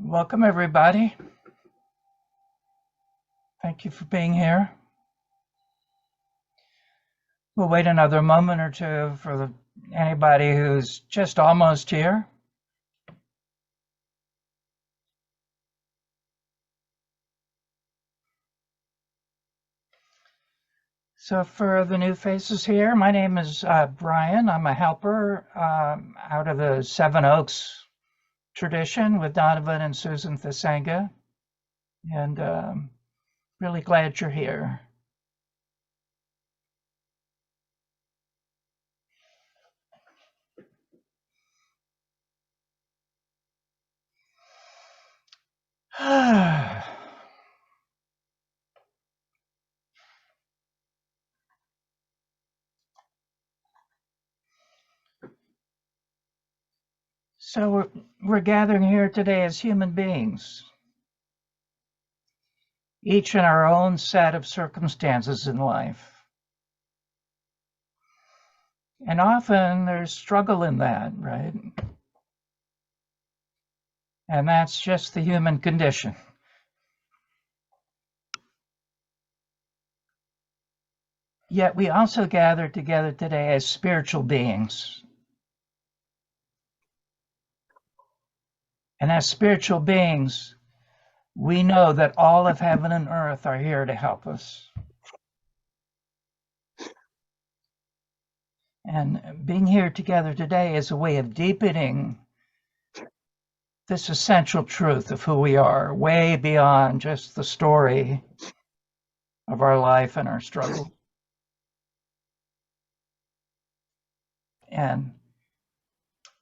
Welcome, everybody. Thank you for being here. We'll wait another moment or two for anybody who's just almost here. So for the new faces here, my name is Brian. I'm a helper out of the Seven Oaks tradition with Donovan and Susan Thasanga. And really glad you're here. So we're gathering here today as human beings, each in our own set of circumstances in life. And often there's struggle in that, right? And that's just the human condition. Yet we also gather together today as spiritual beings. And as spiritual beings, we know that all of heaven and earth are here to help us. And being here together today is a way of deepening this essential truth of who we are, way beyond just the story of our life and our struggle. And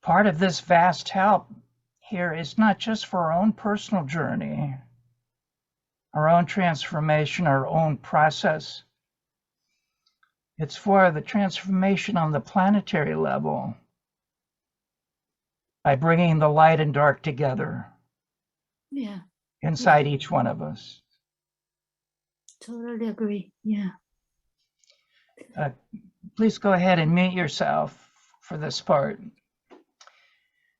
part of this vast help here is not just for our own personal journey, our own transformation, our own process. It's for the transformation on the planetary level by bringing the light and dark together inside each one of us. Totally agree. Yeah. Please go ahead and mute yourself for this part.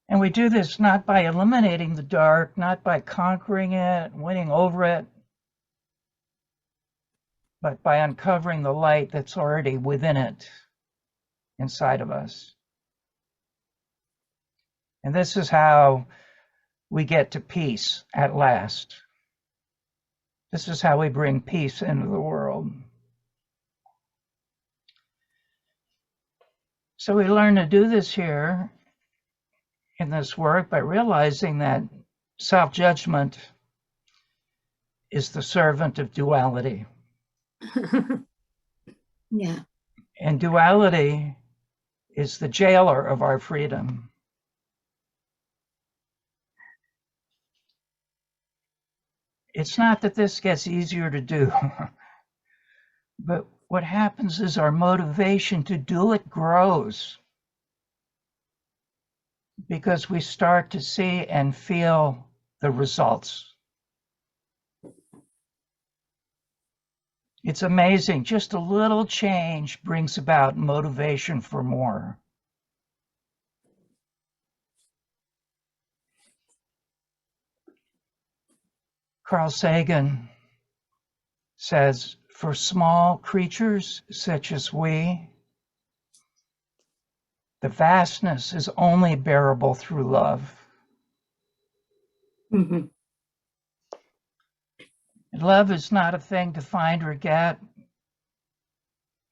And we do this not by eliminating the dark, not by conquering it, winning over it, but by uncovering the light that's already within it, inside of us. And this is how we get to peace at last. This is how we bring peace into the world. So we learn to do this here in this work by realizing that self-judgment is the servant of duality. Yeah. And duality is the jailer of our freedom. It's not that this gets easier to do, but what happens is our motivation to do it grows because we start to see and feel the results. It's amazing. Just a little change brings about motivation for more. Carl Sagan says, for small creatures such as we, the vastness is only bearable through love. Mm-hmm. Love is not a thing to find or get,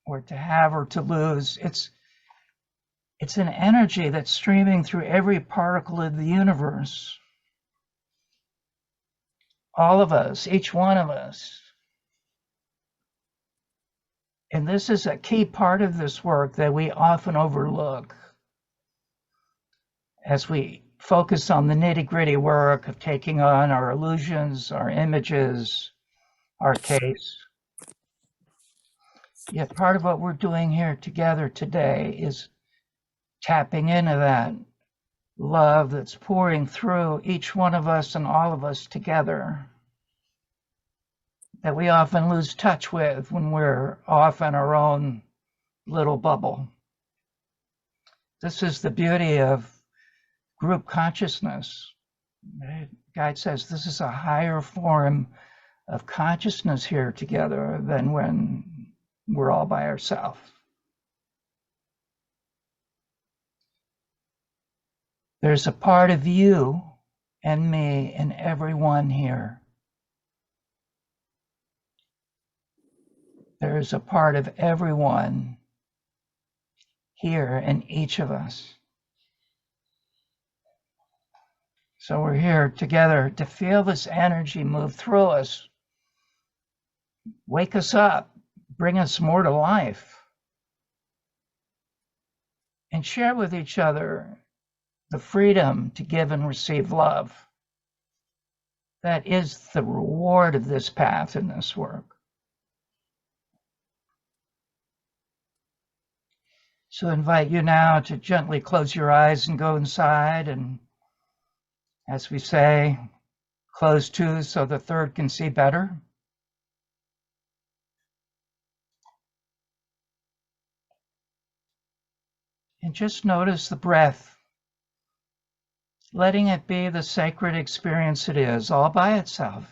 or to have or to lose. It's an energy that's streaming through every particle of the universe. All of us, each one of us. And this is a key part of this work that we often overlook as we focus on the nitty-gritty work of taking on our illusions, our images, our case. Yet part of what we're doing here together today is tapping into that love that's pouring through each one of us and all of us together, that we often lose touch with when we're off in our own little bubble. This is the beauty of group consciousness. Right? Guide says this is a higher form of consciousness here together than when we're all by ourselves. There's a part of you and me and everyone here. There's a part of everyone here in each of us. So we're here together to feel this energy move through us, wake us up, bring us more to life, and share with each other the freedom to give and receive love. That is the reward of this path and this work. So I invite you now to gently close your eyes and go inside, and as we say, close two so the third can see better. And just notice the breath, letting it be the sacred experience it is, all by itself.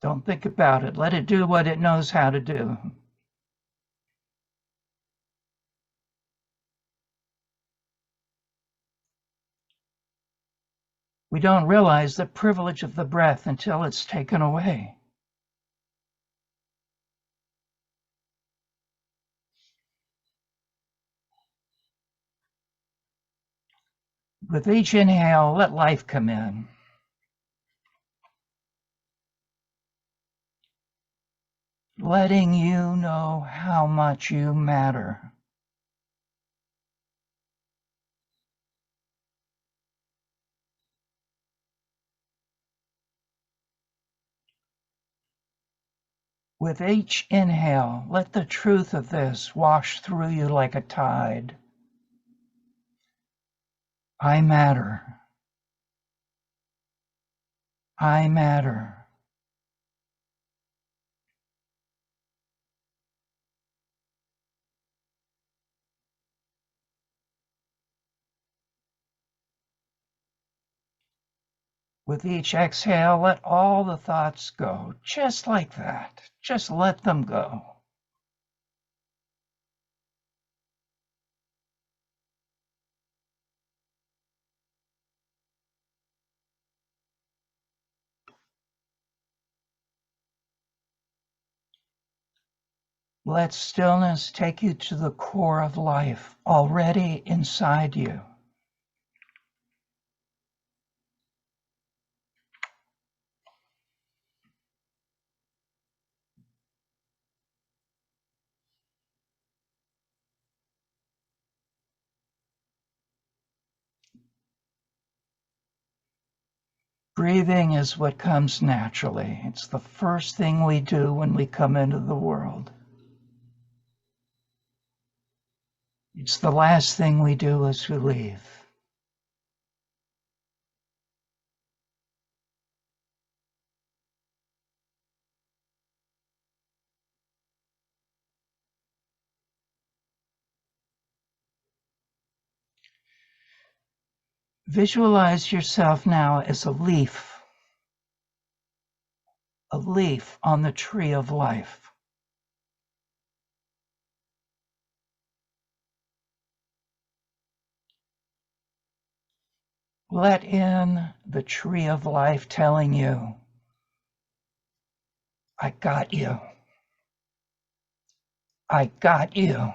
Don't think about it. Let it do what it knows how to do. We don't realize the privilege of the breath until it's taken away. With each inhale, let life come in. Letting you know how much you matter. With each inhale, let the truth of this wash through you like a tide. I matter. I matter. With each exhale, let all the thoughts go, just like that. Just let them go. Let stillness take you to the core of life, already inside you. Breathing is what comes naturally. It's the first thing we do when we come into the world. It's the last thing we do as we leave. Visualize yourself now as a leaf on the tree of life. Let in the tree of life telling you, I got you. I got you.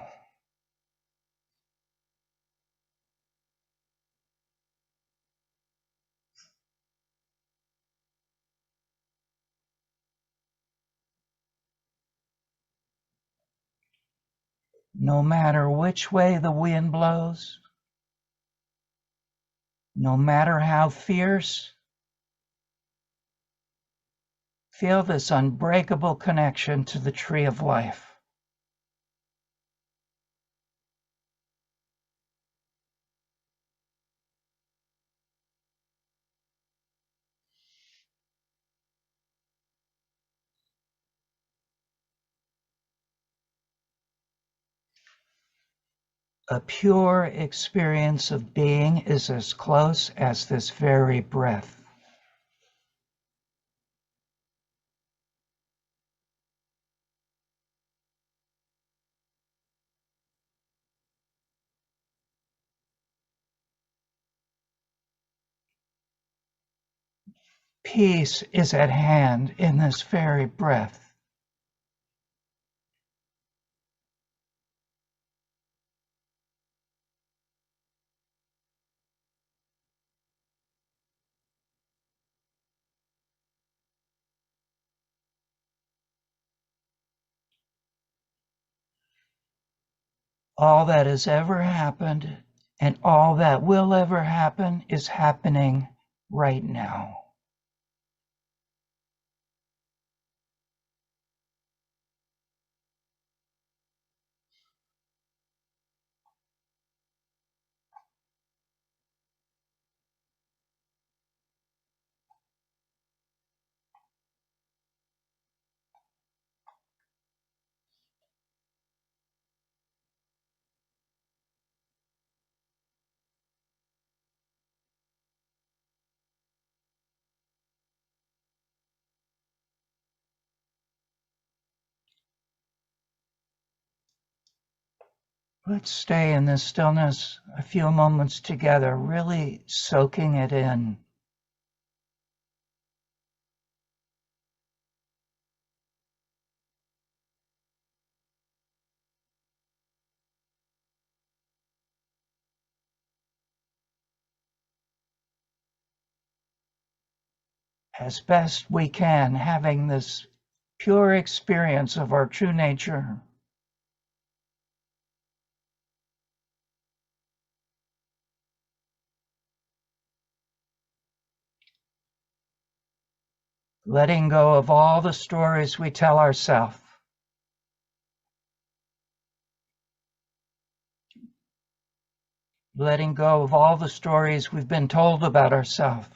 No matter which way the wind blows, no matter how fierce, feel this unbreakable connection to the tree of life. A pure experience of being is as close as this very breath. Peace is at hand in this very breath. All that has ever happened and all that will ever happen is happening right now. Let's stay in this stillness a few moments together, really soaking it in. As best we can, having this pure experience of our true nature. Letting go of all the stories we tell ourselves. Letting go of all the stories we've been told about ourselves.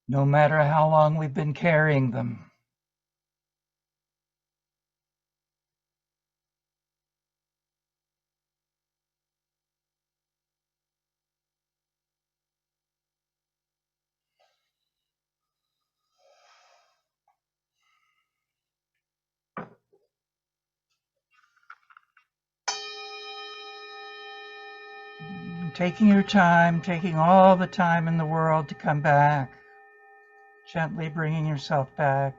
No matter how long we've been carrying them. Taking your time, taking all the time in the world to come back, gently bringing yourself back.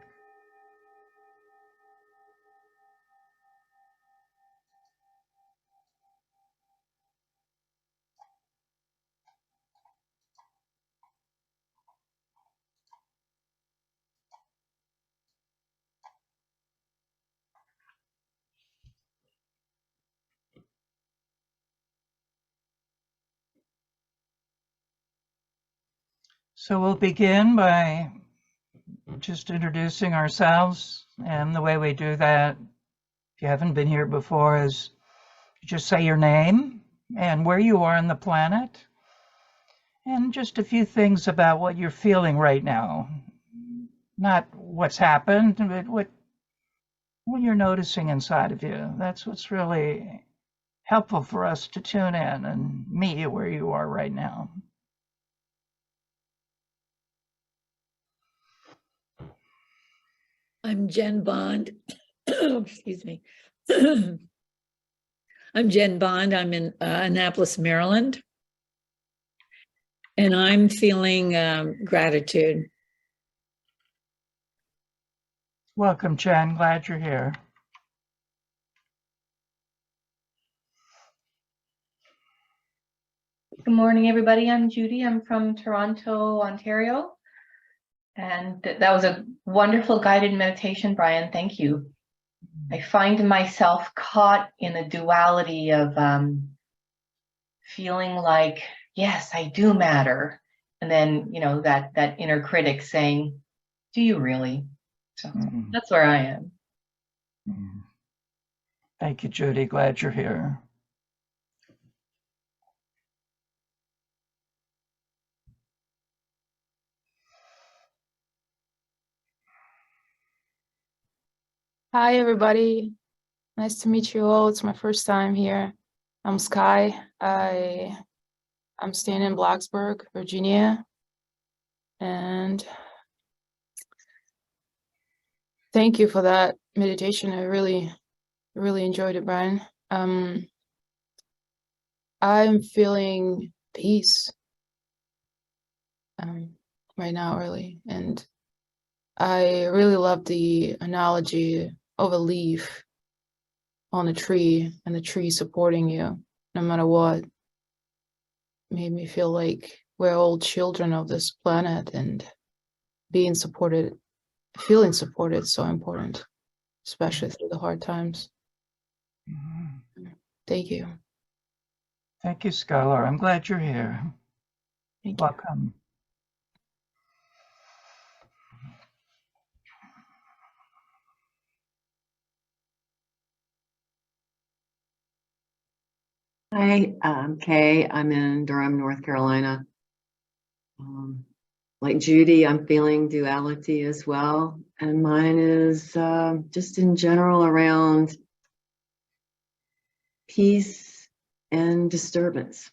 So we'll begin by just introducing ourselves, and the way we do that, if you haven't been here before, is just say your name and where you are on the planet, and just a few things about what you're feeling right now. Not what's happened, but what you're noticing inside of you. That's what's really helpful for us to tune in and meet you where you are right now. I'm Jen Bond. Excuse me. I'm Jen Bond. I'm in Annapolis, Maryland. And I'm feeling gratitude. Welcome, Jen. Glad you're here. Good morning, everybody. I'm Judy. I'm from Toronto, Ontario. And that was a wonderful guided meditation, Brian. Thank you. I find myself caught in the duality of feeling like, yes, I do matter. And then, that inner critic saying, do you really? So that's where I am. Thank you, Judy. Glad you're here. Hi, everybody. Nice to meet you all. It's my first time here. I'm Sky. I'm staying in Blacksburg, Virginia. And thank you for that meditation. I really enjoyed it, Brian. I'm feeling peace right now, really. And I really love the analogy of a leaf on a tree and the tree supporting you no matter what. Made me feel like we're all children of this planet, and being supported, feeling supported is so important, especially through the hard times. Thank you. Thank you, Skylar. I'm glad you're here. Thank you. Welcome. Hi, I'm Kay. I'm in Durham, North Carolina. Like Judy, I'm feeling duality as well. And mine is just in general around peace and disturbance.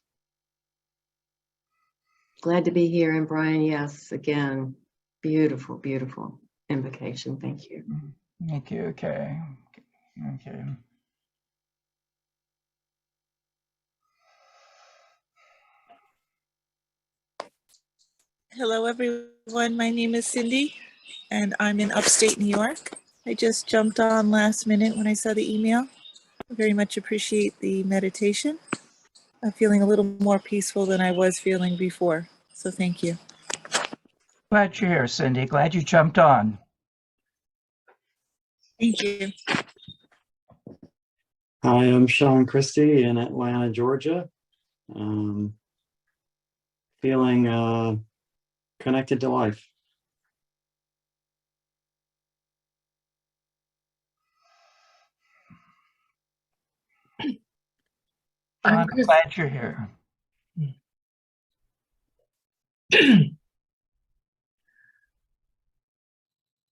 Glad to be here. And Brian, yes, again, beautiful, beautiful invocation. Thank you. Thank you, okay. Okay. Hello, everyone. My name is Cindy, and I'm in upstate New York. I just jumped on last minute when I saw the email. I very much appreciate the meditation. I'm feeling a little more peaceful than I was feeling before, so thank you. Glad you're here, Cindy. Glad you jumped on. Thank you. Hi, I'm Sean Christie in Atlanta, Georgia. Feeling connected to life. I'm glad you're here.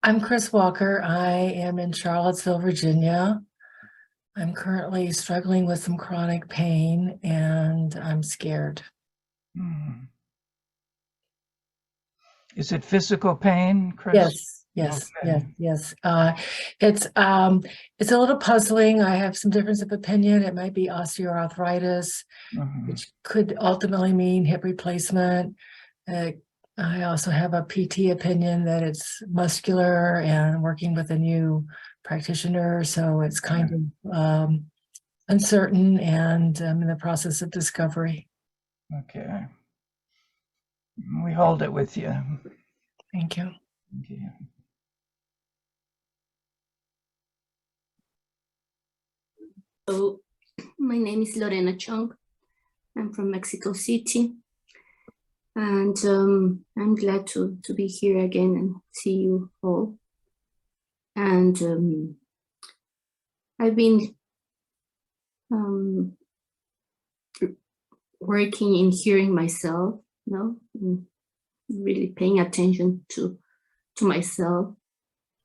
I'm Chris Walker. I am in Charlottesville, Virginia. I'm currently struggling with some chronic pain and I'm scared. Is it physical pain, Chris? Yes. Okay. Yes. It's a little puzzling. I have some difference of opinion. It might be osteoarthritis, which could ultimately mean hip replacement. I also have a PT opinion that it's muscular and working with a new practitioner. So it's kind of uncertain, and I'm in the process of discovery. Okay. We hold it with you. Thank you. Thank you. So my name is Lorena Chung. I'm from Mexico City. And I'm glad to be here again and see you all. And I've been working in hearing myself, really paying attention to myself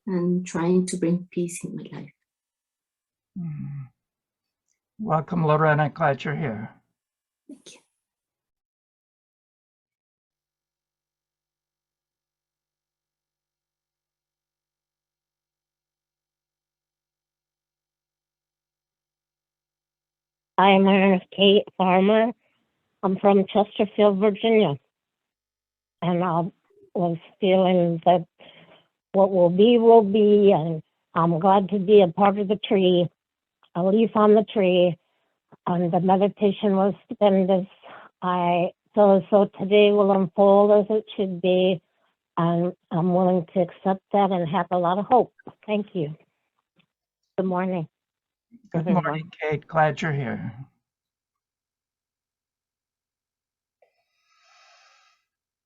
and trying to bring peace in my life. Welcome, Lorena. Glad you're here. Thank you. Hi, my name is Kate Farmer. I'm from Chesterfield, Virginia. And I was feeling that what will be, and I'm glad to be a part of the tree, a leaf on the tree. And the meditation was stupendous. I feel as though today will unfold as it should be. And I'm willing to accept that and have a lot of hope. Thank you. Good morning. Good everyone. morning, Kate. Glad you're here.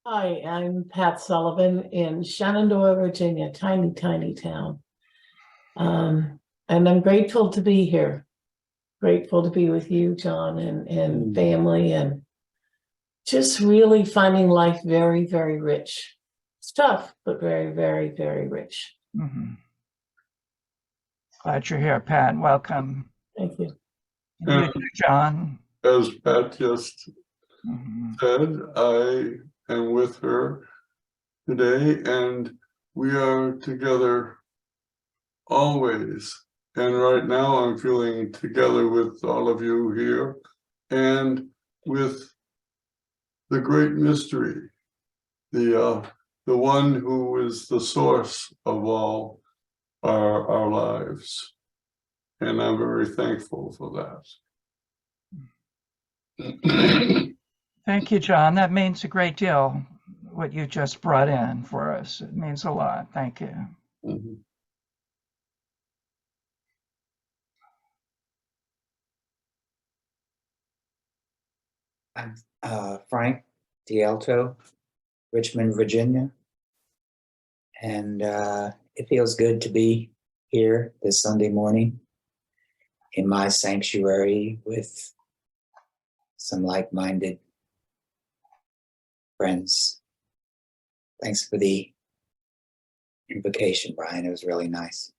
Hi, I'm Pat Sullivan in Shenandoah, Virginia, tiny, tiny town. And I'm grateful to be here. Grateful to be with you, John, and family, and just really finding life very, very rich. It's tough, but very, very, very rich. Glad you're here, Pat. Welcome. Thank you. And you too, John. As Pat just Mhm. said, I am with her today, and we are together always. And right now I'm feeling together with all of you here and with the great mystery, the one who is the source of all our lives. And I'm very thankful for that. Thank you, John. That means a great deal, what you just brought in for us. It means a lot. Thank you. Mhm. I'm Frank D'Alto, Richmond, Virginia. And it feels good to be here this Sunday morning in my sanctuary with some like-minded friends. Thanks for the invocation, Brian. It was really nice.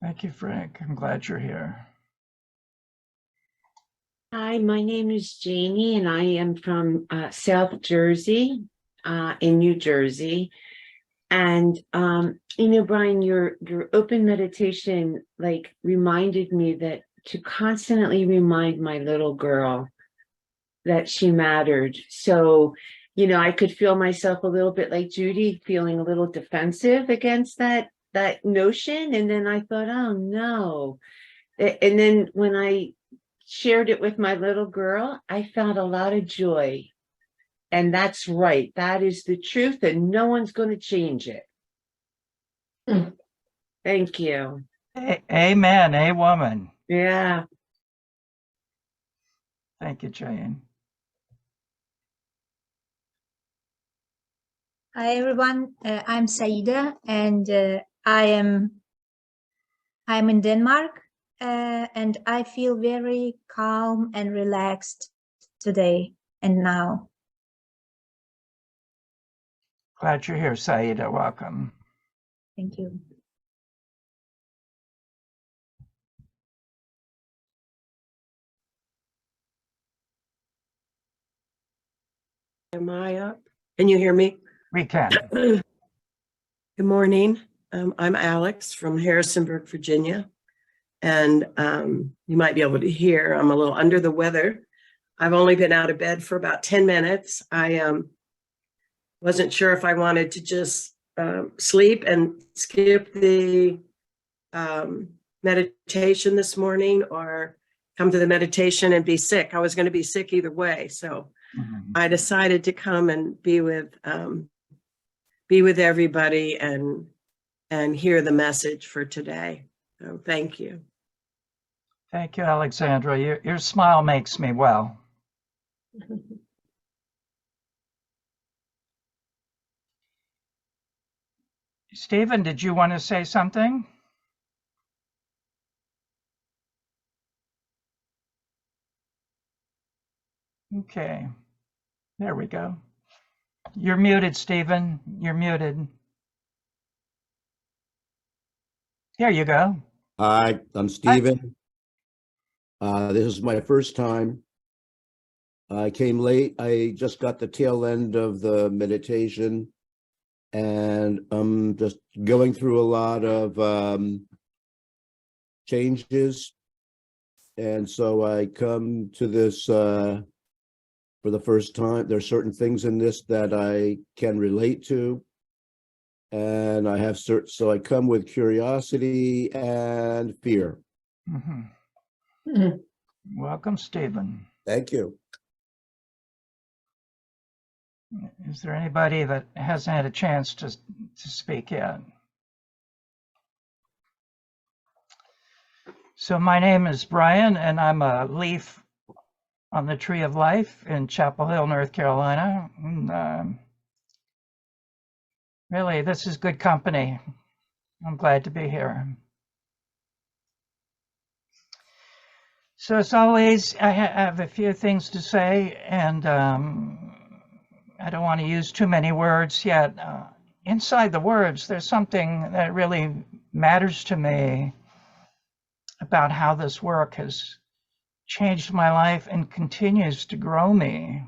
Thank you, Frank. I'm glad you're here. Hi, my name is Janie, and I am from South Jersey, in New Jersey. And Brian, your open meditation reminded me that to constantly remind my little girl that she mattered. So, I could feel myself a little bit like Judy, feeling a little defensive against that notion. And then I thought, oh no. And then when I shared it with my little girl, I found a lot of joy. And that's right. That is the truth, and no one's going to change it. Thank you. Amen. A woman. Yeah. Thank you, Jane. Hi everyone, I'm Saida, and I'm in Denmark, and I feel very calm and relaxed today and now. Glad you're here, Saida. Welcome. Thank you. Am I up? Can you hear me? We can. Good morning. I'm Alex from Harrisonburg, Virginia. And you might be able to hear I'm a little under the weather. I've only been out of bed for about 10 minutes. I wasn't sure if I wanted to just sleep and skip the meditation this morning or come to the meditation and be sick. I was going to be sick either way. So I decided to come and be with everybody and hear the message for today. So thank you. Thank you, Alexandra. Your smile makes me well. Stephen, did you want to say something? Okay, there we go. You're muted, Stephen. You're muted. There you go. Hi, I'm Stephen. This is my first time. I came late. I just got the tail end of the meditation, and I'm just going through a lot of changes. And so I come to this for the first time. There are certain things in this that I can relate to. And I have so I come with curiosity and fear. Welcome, Stephen. Thank you. Is there anybody that hasn't had a chance to speak yet? So my name is Brian, and I'm a leaf on the Tree of Life in Chapel Hill, North Carolina. And, really, this is good company. I'm glad to be here. So as always, I have a few things to say, and I don't want to use too many words yet. inside the words, there's something that really matters to me about how this work has changed my life and continues to grow me.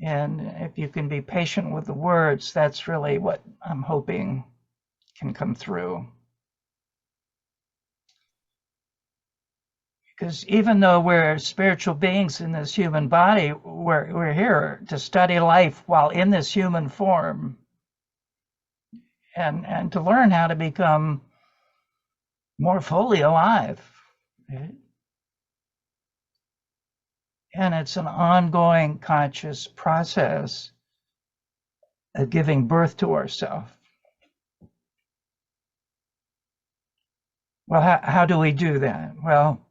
And if you can be patient with the words, that's really what I'm hoping can come through. Because even though we're spiritual beings in this human body, we're here to study life while in this human form, and to learn how to become more fully alive. Right? And it's an ongoing conscious process of giving birth to ourselves. Well, how do we do that? Well,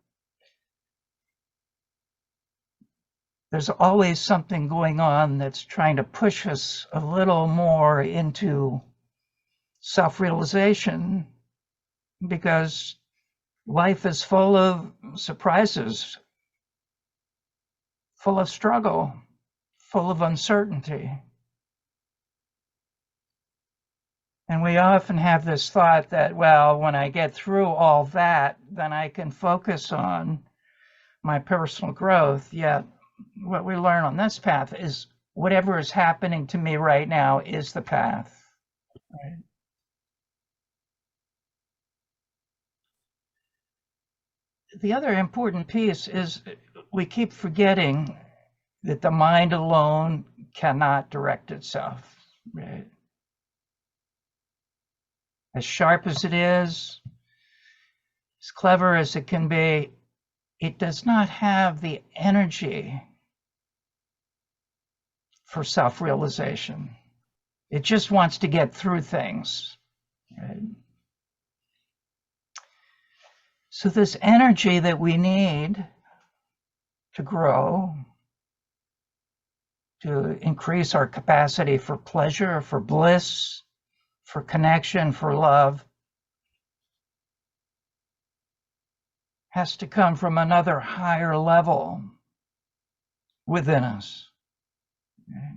there's always something going on that's trying to push us a little more into self-realization, because life is full of surprises, full of struggle, full of uncertainty. And we often have this thought that, well, when I get through all that, then I can focus on my personal growth. Yet what we learn on this path is whatever is happening to me right now is the path. Right? The other important piece is we keep forgetting that the mind alone cannot direct itself. Right? As sharp as it is, as clever as it can be, it does not have the energy for self-realization. It just wants to get through things. Right? So this energy that we need to grow, to increase our capacity for pleasure, for bliss, for connection, for love, has to come from another higher level within us. Okay?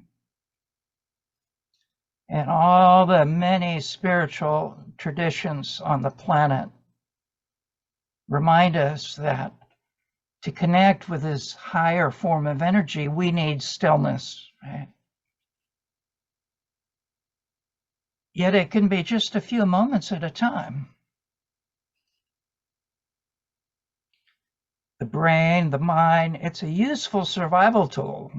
And all the many spiritual traditions on the planet remind us that to connect with this higher form of energy, we need stillness, right? Yet it can be just a few moments at a time. The brain, the mind, it's a useful survival tool.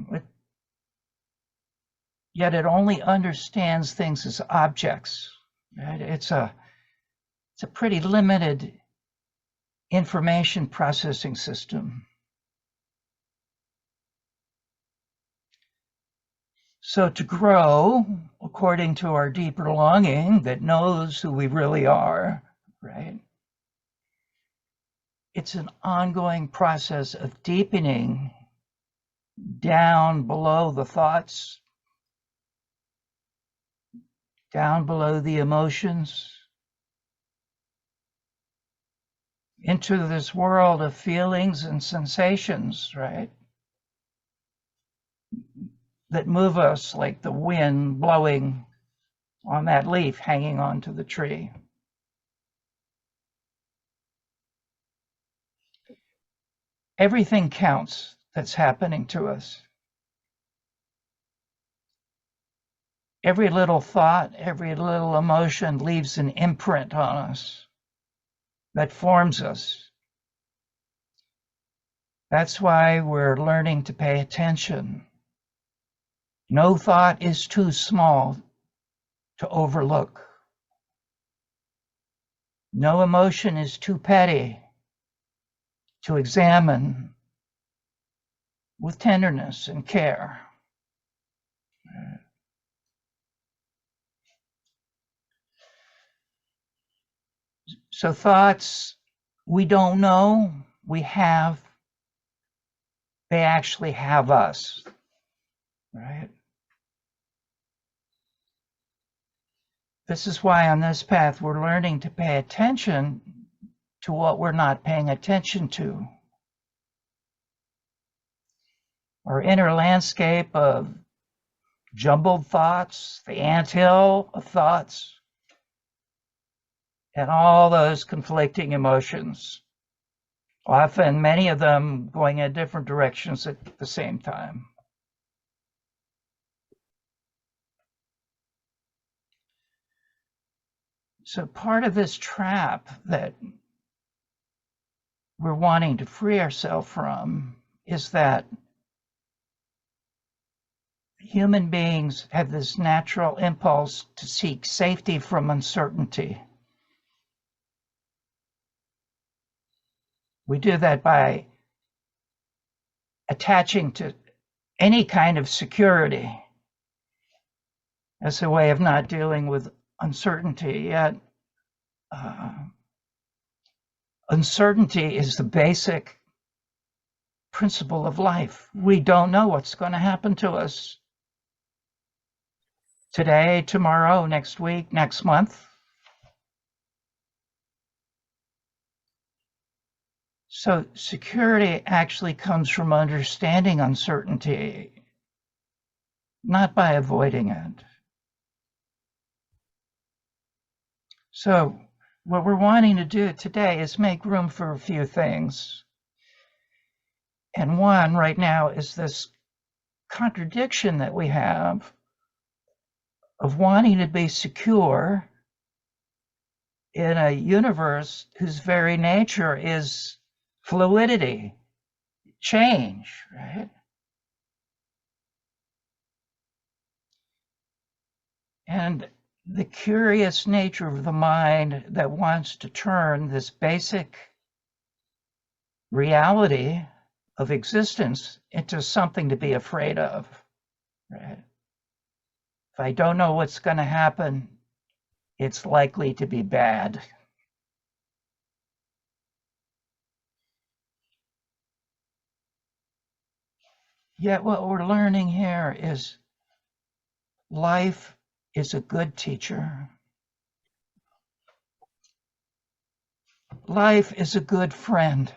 Yet it only understands things as objects. Right? It's a pretty limited information processing system. So to grow according to our deeper longing that knows who we really are, right? It's an ongoing process of deepening down below the thoughts, down below the emotions, into this world of feelings and sensations, right? That move us like the wind blowing on that leaf hanging onto the tree. Everything counts that's happening to us. Every little thought, every little emotion leaves an imprint on us that forms us. That's why we're learning to pay attention. No thought is too small to overlook. No emotion is too petty to examine with tenderness and care. So thoughts we don't know, we have, they actually have us, right? This is why on this path we're learning to pay attention to what we're not paying attention to. Our inner landscape of jumbled thoughts, the anthill of thoughts, and all those conflicting emotions, often many of them going in different directions at the same time. So part of this trap that we're wanting to free ourselves from is that human beings have this natural impulse to seek safety from uncertainty. We do that by attaching to any kind of security as a way of not dealing with uncertainty. Yet, uncertainty is the basic principle of life. We don't know what's going to happen to us today, tomorrow, next week, next month. So security actually comes from understanding uncertainty, not by avoiding it. So what we're wanting to do today is make room for a few things. And one right now is this contradiction that we have of wanting to be secure in a universe whose very nature is fluidity, change, right? And the curious nature of the mind that wants to turn this basic reality of existence into something to be afraid of, right? If I don't know what's going to happen, it's likely to be bad. Yet what we're learning here is life is a good teacher. Life is a good friend.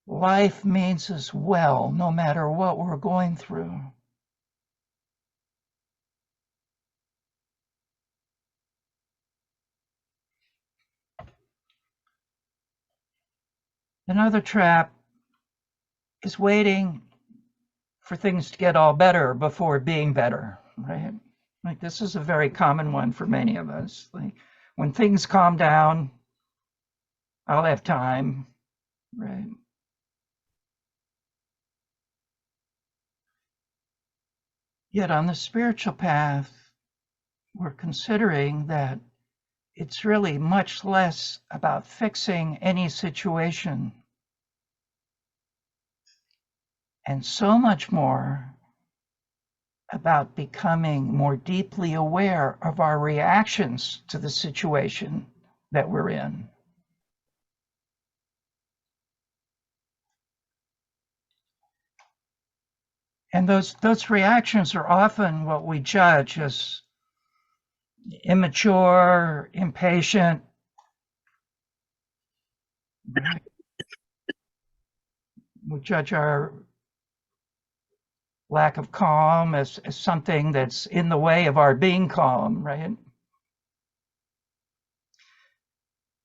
Life means us well, no matter what we're going through. Another trap is waiting for things to get all better before being better, right? Like this is a very common one for many of us. Like when things calm down, I'll have time, right? Yet on the spiritual path, we're considering that it's really much less about fixing any situation and so much more about becoming more deeply aware of our reactions to the situation that we're in. And those reactions are often what we judge as immature, impatient. We judge our lack of calm as something that's in the way of our being calm, right?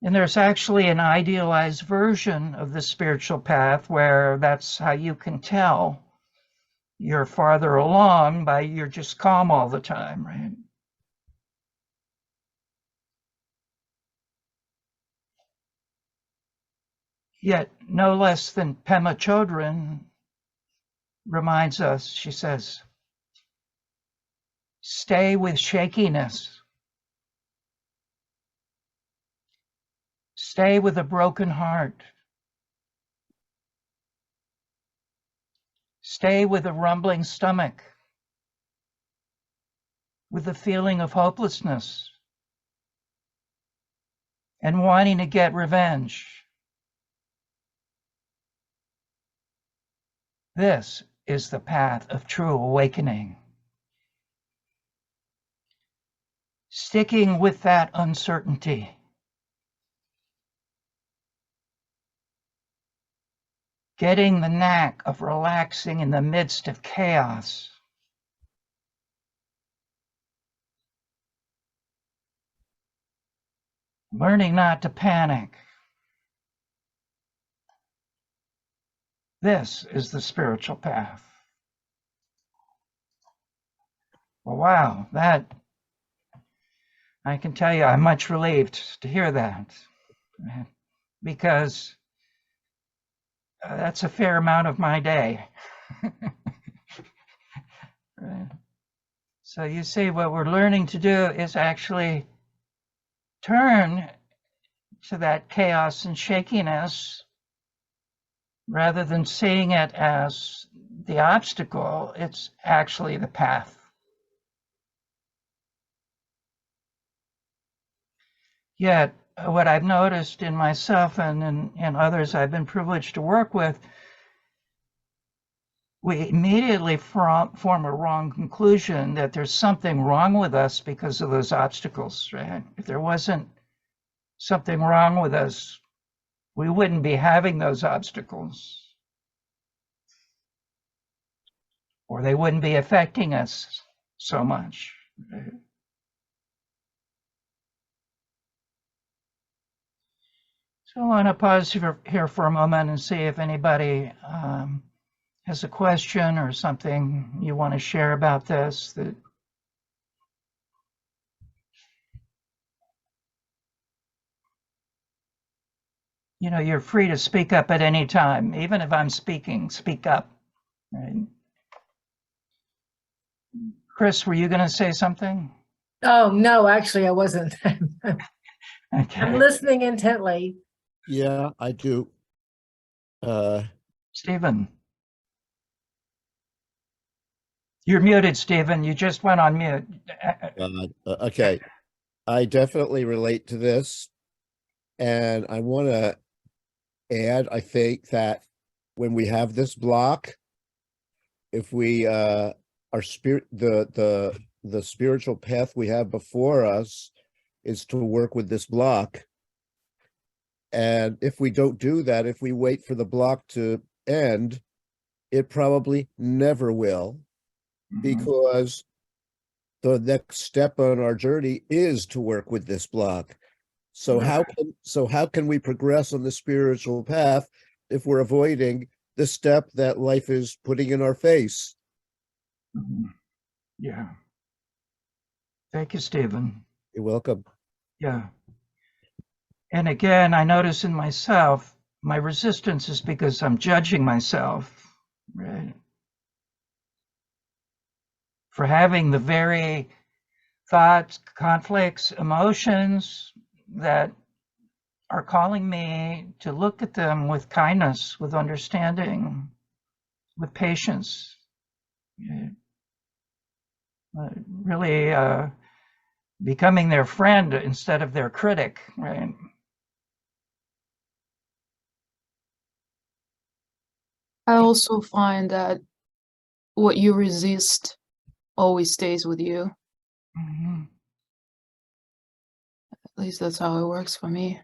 And there's actually an idealized version of the spiritual path where that's how you can tell you're farther along by you're just calm all the time, right? Yet no less than Pema Chodron reminds us, she says, stay with shakiness. Stay with a broken heart. Stay with a rumbling stomach, with a feeling of hopelessness and wanting to get revenge. This is the path of true awakening. Sticking with that uncertainty. getting the knack of relaxing in the midst of chaos. Learning not to panic. This is the spiritual path. Well, wow, that, I can tell you, I'm much relieved to hear that, because that's a fair amount of my day. Right. So you see, what we're learning to do is actually turn to that chaos and shakiness rather than seeing it as the obstacle. It's actually the path. Yet, what I've noticed in myself and in others I've been privileged to work with, we immediately form a wrong conclusion that there's something wrong with us because of those obstacles, right? If there wasn't something wrong with us, we wouldn't be having those obstacles, or they wouldn't be affecting us so much. Right? So I want to pause here for a moment and see if anybody has a question or something you want to share about this. That you know, you're free to speak up at any time. Even if I'm speaking, speak up. Right? Chris, were you going to say something? Oh, no, actually, I wasn't. Okay. I'm listening intently. Yeah, I do. Stephen. You're muted, Stephen. You just went on mute. Okay. I definitely relate to this. And I want to add, I think that when we have this block, if we our spirit, the spiritual path we have before us is to work with this block. And if we don't do that, if we wait for the block to end, it probably never will, because the next step on our journey is to work with this block. So how can we progress on the spiritual path if we're avoiding the step that life is putting in our face? Yeah. Thank you, Stephen. You're welcome. Yeah. And again, I notice in myself, my resistance is because I'm judging myself, right? For having the very thoughts, conflicts, emotions that are calling me to look at them with kindness, with understanding, with patience. Really becoming their friend instead of their critic, right? I also find that what you resist always stays with you. Mm-hmm. At least that's how it works for me.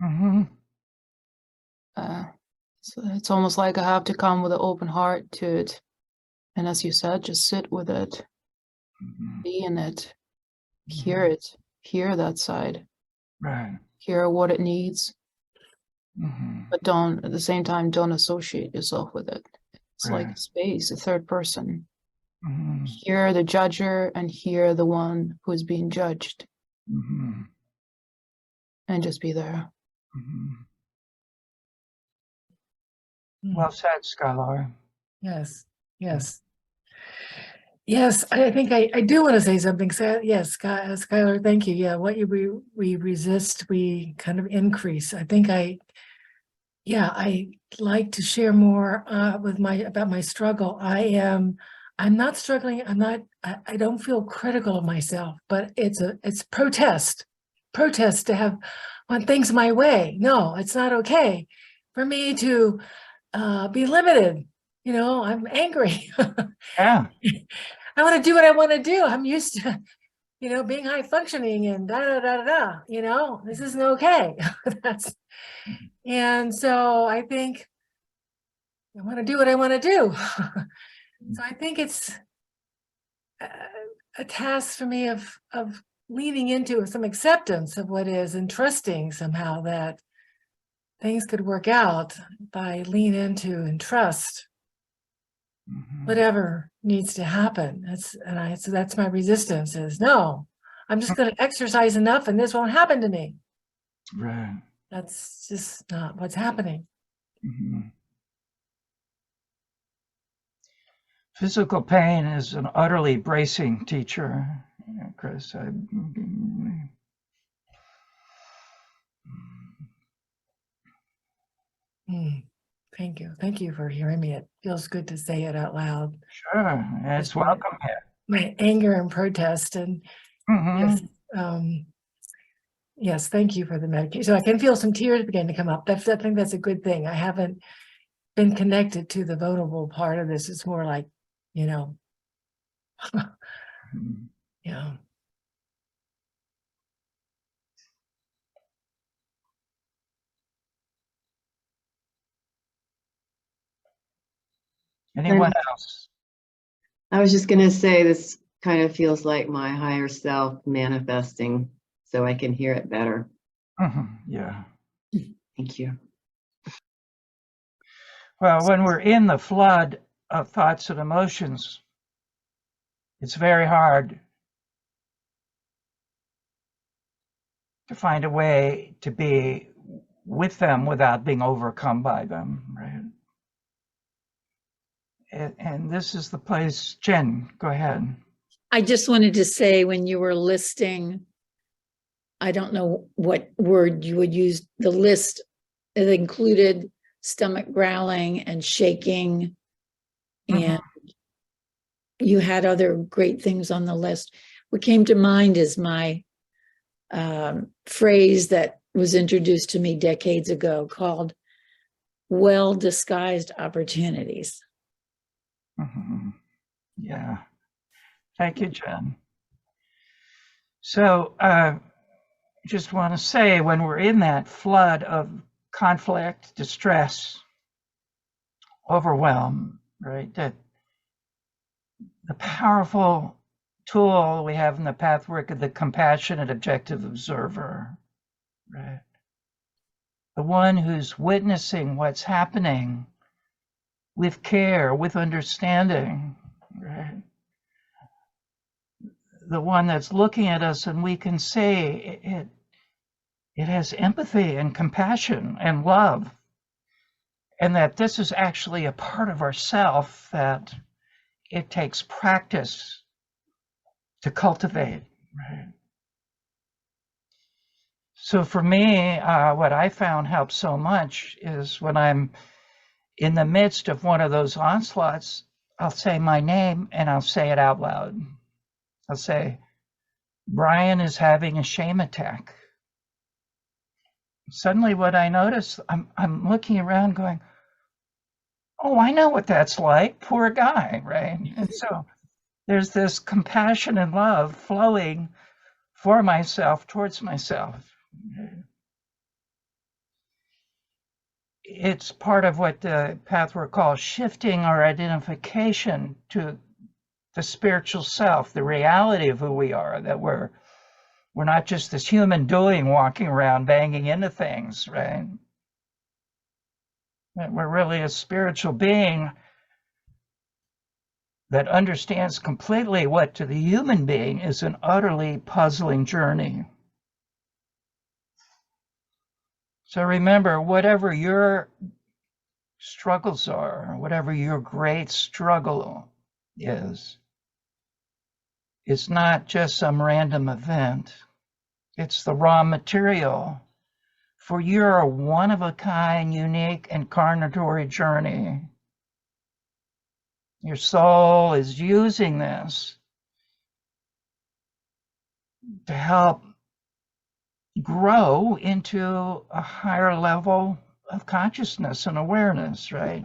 Mm-hmm. So it's almost like I have to come with an open heart to it. And as you said, just sit with it, be in it, hear it, hear that side, right? Hear what it needs, Mm-hmm. but don't, at the same time, don't associate yourself with it. It's like a space, a third person. Mm-hmm. Hear the judger and hear the one who is being judged. Mm-hmm. And just be there. Mm-hmm. Well said, Skylar. Yes, yes. Yes, I think I do want to say something. Yes, Skylar, thank you. Yeah, what we resist, we kind of increase. I think I like to share more about my struggle. I'm not struggling. I don't feel critical of myself, but it's protest to want things my way. No, it's not okay for me to be limited. You know, I'm angry. Yeah. I want to do what I want to do. I'm used to, you know, being high functioning and you know, this isn't okay. And so I think I want to do what I want to do. So I think it's a task for me of leaning into some acceptance of what is and trusting somehow that things could work out if I lean into and trust whatever needs to happen. So that's my resistance is no, I'm just going to exercise enough and this won't happen to me. Right. That's just not what's happening. Physical pain is an utterly bracing teacher, Chris. Thank you. Thank you for hearing me. It feels good to say it out loud. Sure, it's welcome here. My anger and protest and yes, thank you for the medication. So I can feel some tears beginning to come up. I think that's a good thing. I haven't been connected to the vulnerable part of this. It's more like, yeah. Anyone else? I was just going to say this kind of feels like my higher self manifesting so I can hear it better. Yeah. Thank you. Well, when we're in the flood of thoughts and emotions, it's very hard to find a way to be with them without being overcome by them, right? And this is the place. Jen, go ahead. I just wanted to say when you were listing, I don't know what word you would use, the list, it included stomach growling and shaking, and you had other great things on the list. What came to mind is my phrase that was introduced to me decades ago called well-disguised opportunities. Yeah. Thank you, Jen. So just want to say when we're in that flood of conflict, distress, overwhelm, right, that the powerful tool we have in the pathwork of the compassionate objective observer, right? The one who's witnessing what's happening with care, with understanding, right? The one that's looking at us and we can say it has empathy and compassion and love, and that this is actually a part of ourself that it takes practice to cultivate, right? So for me, what I found helps so much is when I'm in the midst of one of those onslaughts, I'll say my name and I'll say it out loud. I'll say, Brian is having a shame attack. Suddenly what I notice, I'm looking around going, oh, I know what that's like, poor guy, right? And so there's this compassion and love flowing for myself, towards myself. It's part of what the Pathwork calls shifting our identification to the spiritual self, the reality of who we are, that we're not just this human doing walking around banging into things, right? That we're really a spiritual being that understands completely what to the human being is an utterly puzzling journey. So remember, whatever your struggles are, whatever your great struggle is, it's not just some random event. It's the raw material for your one-of-a-kind, unique, incarnatory journey. Your soul is using this to help grow into a higher level of consciousness and awareness, right?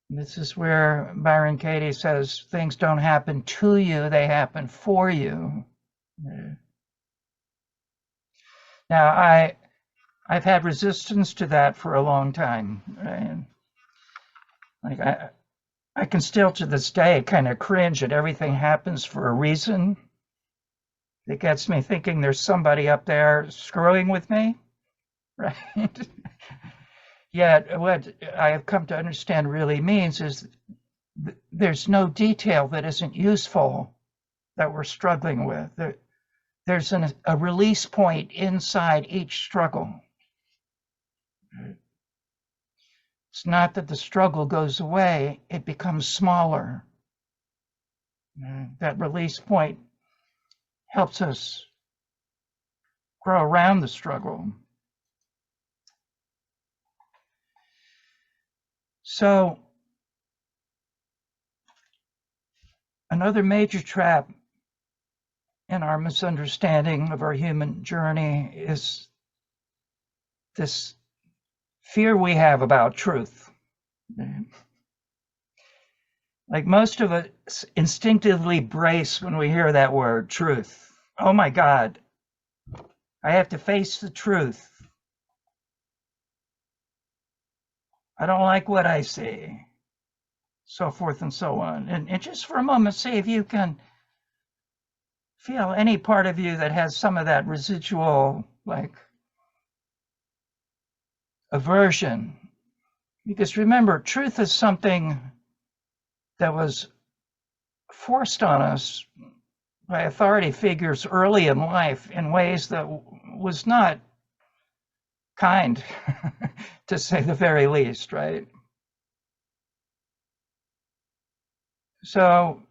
This is where Byron Katie says things don't happen to you, they happen for you. Now, I've had resistance to that for a long time, right? Like I can still to this day kind of cringe at everything happens for a reason. It gets me thinking there's somebody up there screwing with me, right? Yet what I have come to understand really means is there's no detail that isn't useful that we're struggling with. There's a release point inside each struggle. It's not that the struggle goes away, it becomes smaller. That release point helps us grow around the struggle. So, another major trap in our misunderstanding of our human journey is this fear we have about truth. Like most of us instinctively brace when we hear that word, truth. Oh my God, I have to face the truth. I don't like what I see. So forth and so on. And just for a moment, see if you can feel any part of you that has some of that residual, like, aversion. Because remember, truth is something that was forced on us by authority figures early in life in ways that was not kind, to say the very least, right? So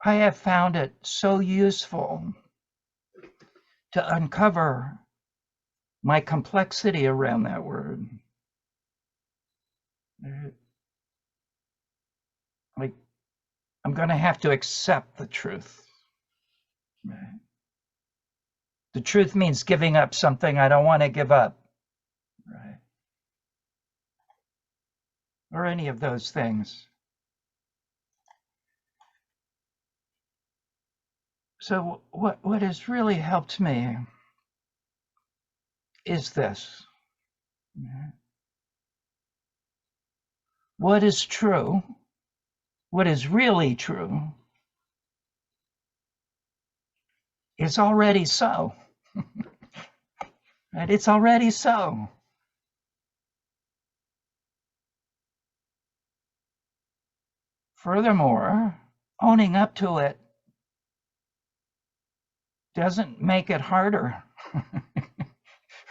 I have found it so useful to uncover my complexity around that word. Like, I'm going to have to accept the truth. Right? The truth means giving up something I don't want to give up. Right? Or any of those things. So what has really helped me is this. What is true, what is really true, is already so. Right? It's already so. Furthermore, owning up to it doesn't make it harder.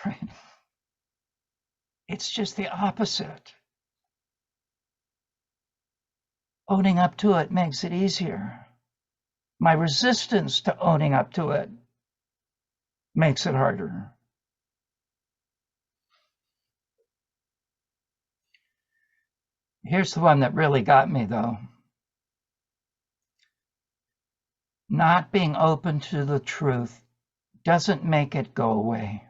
Right? It's just the opposite. Owning up to it makes it easier. My resistance to owning up to it makes it harder. Here's the one that really got me, though. Not being open to the truth doesn't make it go away.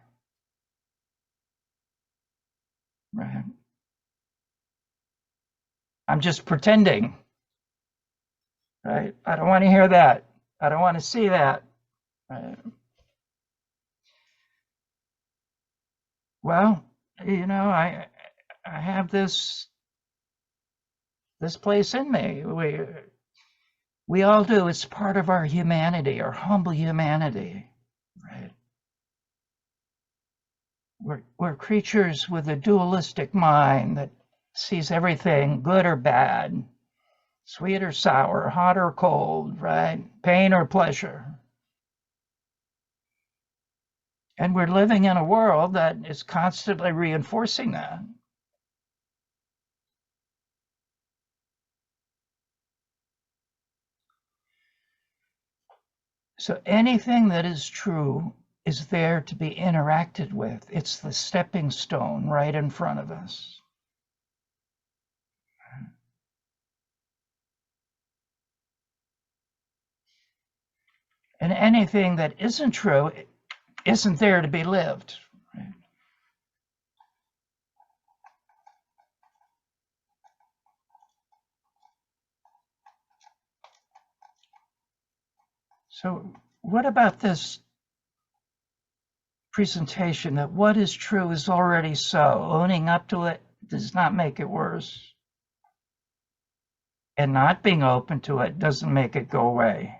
Right? I'm just pretending. Right? I don't want to hear that. I don't want to see that. Right? Well, you know, I have this place in me. We all do. It's part of our humanity, our humble humanity, right? We're creatures with a dualistic mind that sees everything good or bad, sweet or sour, hot or cold, right? Pain or pleasure. And we're living in a world that is constantly reinforcing that. So anything that is true is there to be interacted with. It's the stepping stone right in front of us. And anything that isn't true isn't there to be lived. Right? So what about this presentation that what is true is already so? Owning up to it does not make it worse. And not being open to it doesn't make it go away.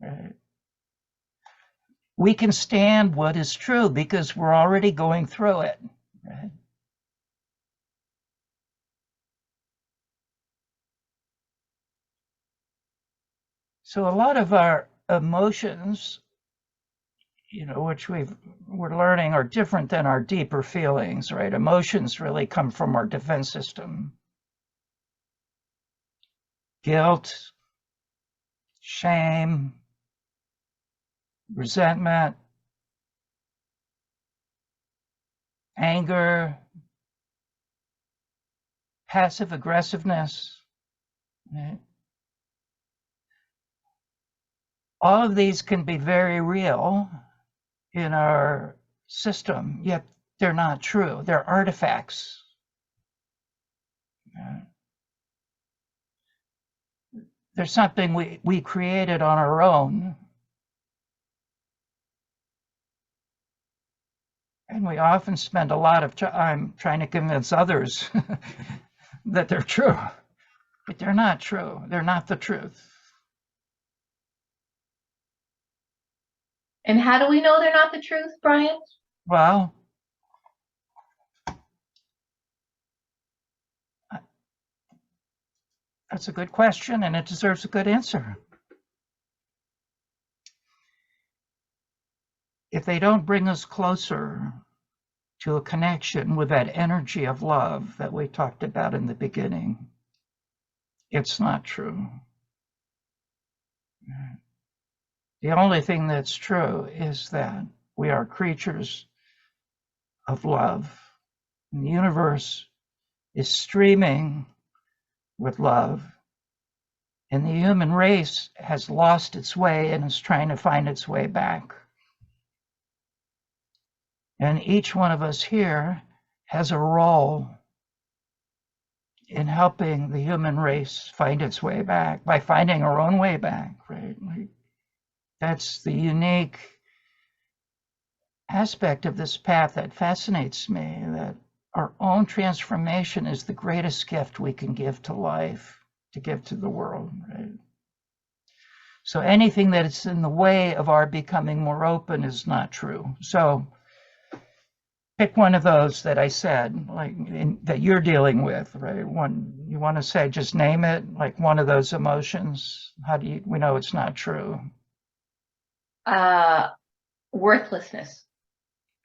Right? We can stand what is true because we're already going through it. Right? So a lot of our emotions, which we're learning are different than our deeper feelings, right? Emotions really come from our defense system. Guilt, shame, resentment, anger, passive aggressiveness. Right? All of these can be very real in our system, yet they're not true. They're artifacts. There's something we created on our own. And we often spend a lot of time trying to convince others that they're true, but they're not true. They're not the truth. And how do we know they're not the truth, Brian? Well, that's a good question, and it deserves a good answer. If they don't bring us closer to a connection with that energy of love that we talked about in the beginning, it's not true. The only thing that's true is that we are creatures of love. And the universe is streaming with love. And the human race has lost its way and is trying to find its way back. And each one of us here has a role in helping the human race find its way back by finding our own way back, right? That's the unique aspect of this path that fascinates me, that our own transformation is the greatest gift we can give to life, to give to the world, right? So anything that is in the way of our becoming more open is not true. So pick one of those that I said, that you're dealing with, right? One, you want to say, just name it, like one of those emotions. How do we know it's not true? Worthlessness.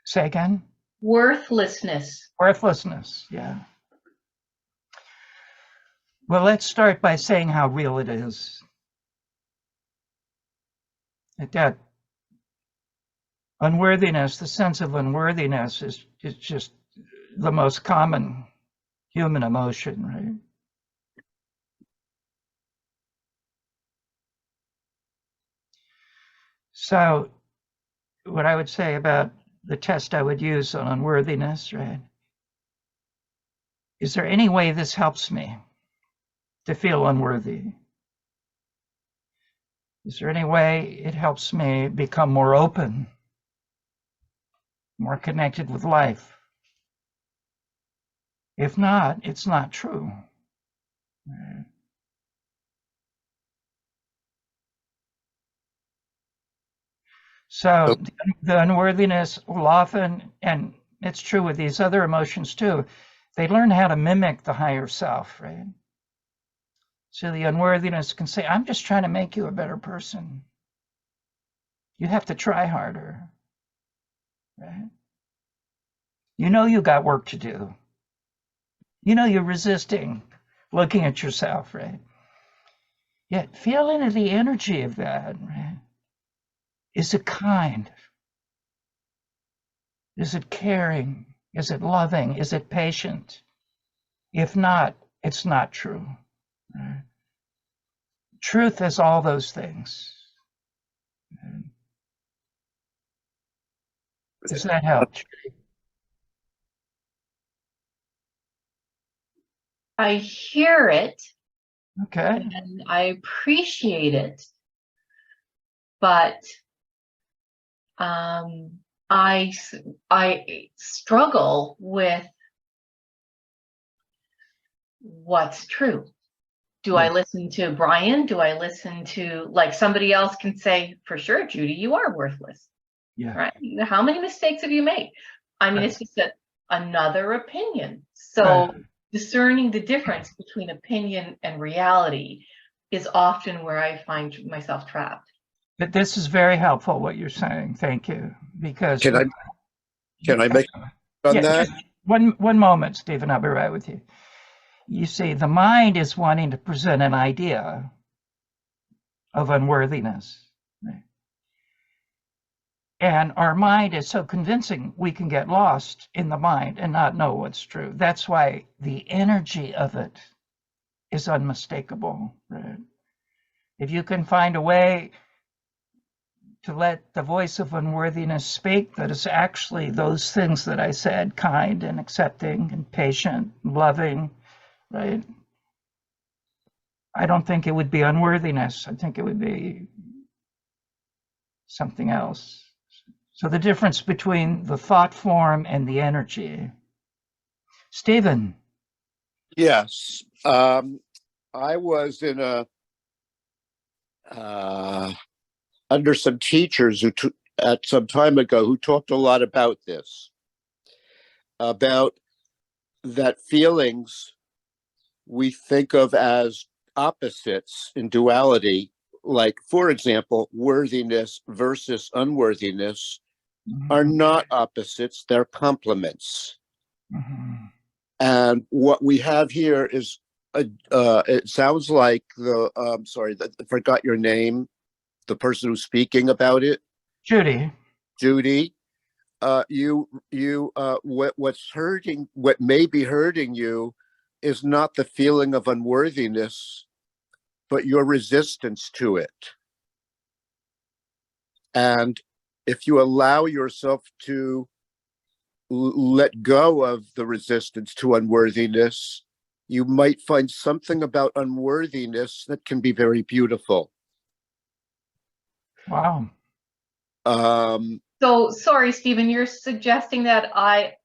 Say again? Worthlessness. Worthlessness, yeah. Well, let's start by saying how real it is. That unworthiness, the sense of unworthiness is just the most common human emotion, right? So what I would say about the test I would use on unworthiness, right? Is there any way this helps me to feel unworthy? Is there any way it helps me become more open, more connected with life? If not, it's not true. Right? So the unworthiness will often, and it's true with these other emotions too, they learn how to mimic the higher self, right? So the unworthiness can say, I'm just trying to make you a better person. You have to try harder, right? You know you got work to do. You know you're resisting looking at yourself, right? Yet feel into the energy of that, right? Is it kind? Is it caring? Is it loving? Is it patient? If not, it's not true. Right? Truth is all those things. Does that help? I hear it. Okay. And I appreciate it. But I struggle with what's true. Do I listen to Brian? Do I listen to, like, somebody else can say, for sure, Judy, you are worthless. Yeah. Right? How many mistakes have you made? I mean, Right. it's just another opinion. So Right. discerning the difference between opinion and reality is often where I find myself trapped. But this is very helpful, what you're saying. Thank you. Because Can I make on yeah, that? just one moment, Stephen. I'll be right with you. You see, the mind is wanting to present an idea of unworthiness. Right? And our mind is so convincing, we can get lost in the mind and not know what's true. That's why the energy of it is unmistakable. Right? If you can find a way to let the voice of unworthiness speak, that is actually those things that I said, kind and accepting and patient, and loving, right? I don't think it would be unworthiness. I think it would be something else. So the difference between the thought form and the energy. Stephen. Yes. I was in under some teachers who at some time ago who talked a lot about this, about that feelings we think of as opposites in duality, like, for example, worthiness versus unworthiness, are not opposites, they're complements. And what we have here is, it sounds like I forgot your name, the person who's speaking about it. Judy. Judy, what may be hurting you is not the feeling of unworthiness, but your resistance to it. And if you allow yourself to let go of the resistance to unworthiness, you might find something about unworthiness that can be very beautiful. Wow. So sorry, Stephen, you're suggesting that I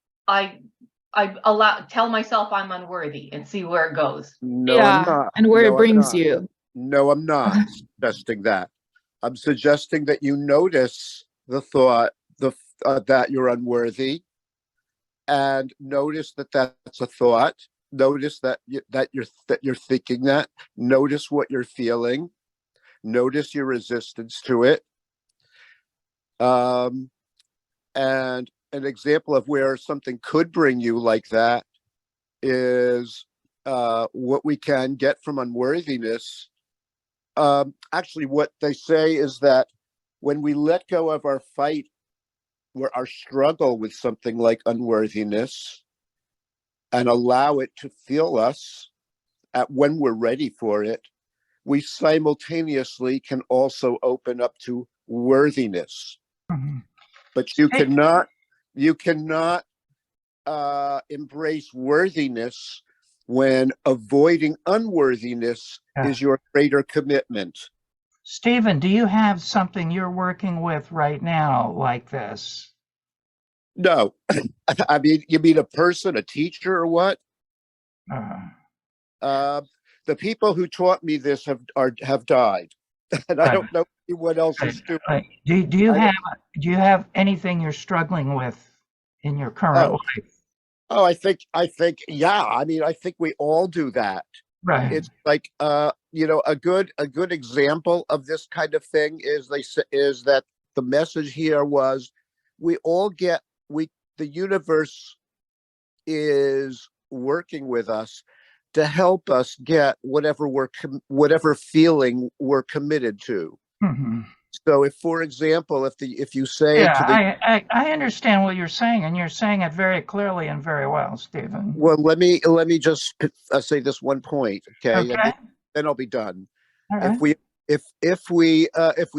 tell myself I'm unworthy and see where it goes. No, I'm not. And where No, it brings I'm not. you. No, I'm not suggesting that. I'm suggesting that you notice the thought that you're unworthy, and notice that that's a thought. Notice that you're thinking that. Notice what you're feeling. Notice your resistance to it. And an example of where something could bring you like that is what we can get from unworthiness. Actually, what they say is that when we let go of our fight, or our struggle with something like unworthiness, and allow it to feel us when we're ready for it, we simultaneously can also open up to worthiness. But you cannot embrace worthiness when avoiding unworthiness is your greater commitment. Stephen, do you have something you're working with right now like this? No. I mean, you mean a person, a teacher, or what? The people who taught me this have died, and I don't know what else is doing. Do you have anything you're struggling with in your current life? Oh, I think, yeah. I mean, I think we all do that. Right. It's like, a good example of this kind of thing is that the message here was, the universe is working with us to help us get whatever feeling we're committed to. So if, for example, if you say I understand what you're saying, and you're saying it very clearly and very well, Stephen. Well, let me just say this one point, okay? And then I'll be done. Right. If we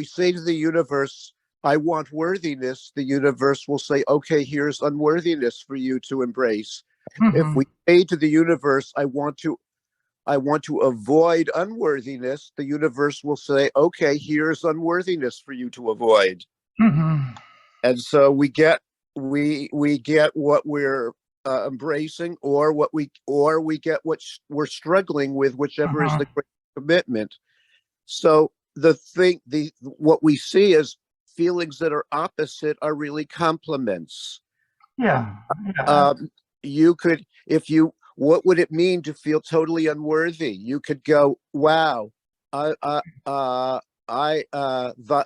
say to the universe, I want worthiness, the universe will say, okay, here's unworthiness for you to embrace. If we say to the universe, I want to avoid unworthiness, the universe will say, okay, here's unworthiness for you to avoid. And so we get what we're embracing, or we get what we're struggling with, whichever is the great commitment. So what we see as feelings that are opposite are really complements. Yeah. You could, what would it mean to feel totally unworthy? You could go, wow,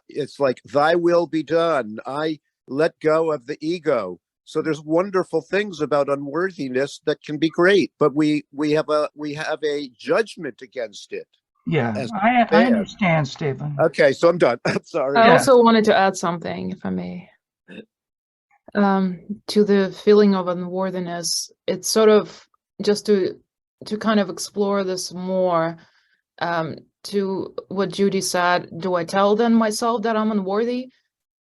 it's like, thy will be done. I let go of the ego. So there's wonderful things about unworthiness that can be great, but we have a judgment against it. Yeah, I understand, Stephen. Okay, so I'm done. I'm sorry. I also wanted to add something, if I may, to the feeling of unworthiness. It's sort of just to kind of explore this more, to what Judy said. Do I tell then myself that I'm unworthy?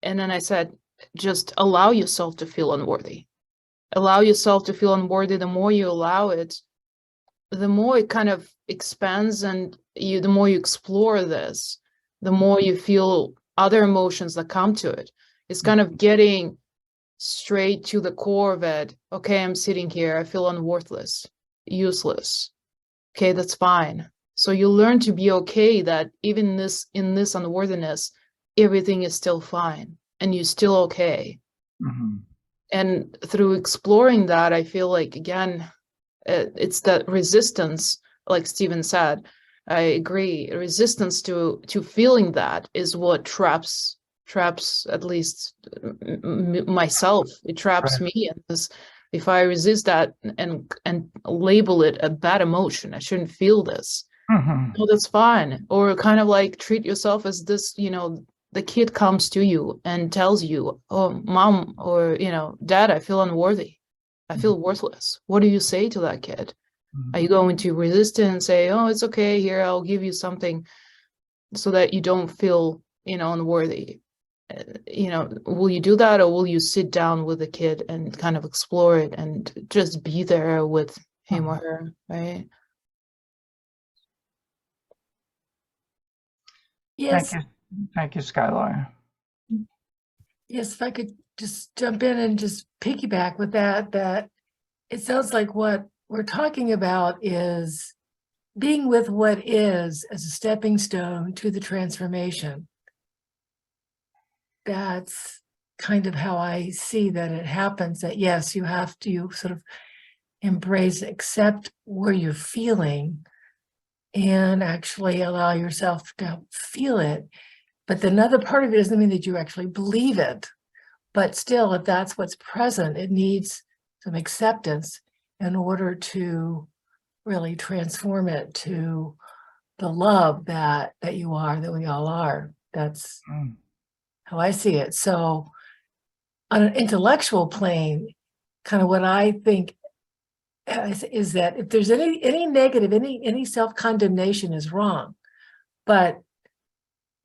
And then I said, just allow yourself to feel unworthy. Allow yourself to feel unworthy. The more you allow it, the more it kind of expands, and the more you explore this, the more you feel other emotions that come to it. It's kind of getting straight to the core of it. Okay, I'm sitting here, I feel unworthless, useless. Okay, that's fine. So you learn to be okay that even in this unworthiness, everything is still fine and you're still okay. And through exploring that, I feel like, again, it's that resistance, like Stephen said. I agree. Resistance to feeling that is what traps at least myself. It traps me. And if I resist that and label it a bad emotion, I shouldn't feel this. No, that's fine. Or kind of like treat yourself as this, the kid comes to you and tells you, oh, mom, or, dad, I feel unworthy. I feel worthless. What do you say to that kid? Are you going to resist it and say, oh, it's okay, here, I'll give you something so that you don't feel, unworthy? Will you do that, or will you sit down with the kid and kind of explore it and just be there with him or her, right? Yes. Thank you, Skylar. Yes, if I could just jump in and just piggyback with that it sounds like what we're talking about is being with what is as a stepping stone to the transformation. That's kind of how I see that it happens, that yes, you have to sort of embrace, accept where you're feeling and actually allow yourself to feel it. But the other part of it doesn't mean that you actually believe it. But still, if that's what's present, it needs some acceptance in order to really transform it to the love that you are, that we all are. That's how I see it. So on an intellectual plane, kind of what I think is that if there's any negative, any self-condemnation is wrong, but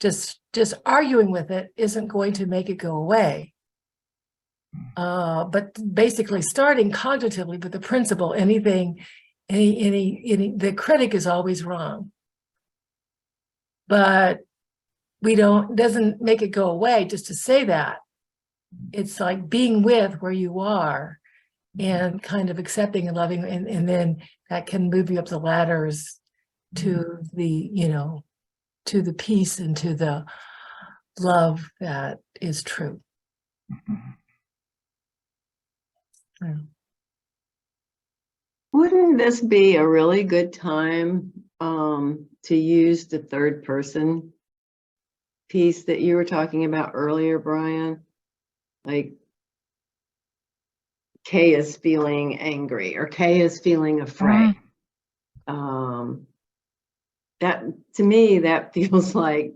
just arguing with it isn't going to make it go away. But basically starting cognitively with the principle, the critic is always wrong. But doesn't make it go away just to say that. It's like being with where you are and kind of accepting and loving, and then that can move you up the ladders to the, to the peace and to the love that is true. Yeah. Wouldn't this be a really good time to use the third person piece that you were talking about earlier, Brian? Like Kay is feeling angry or Kay is feeling afraid. That, to me, that feels like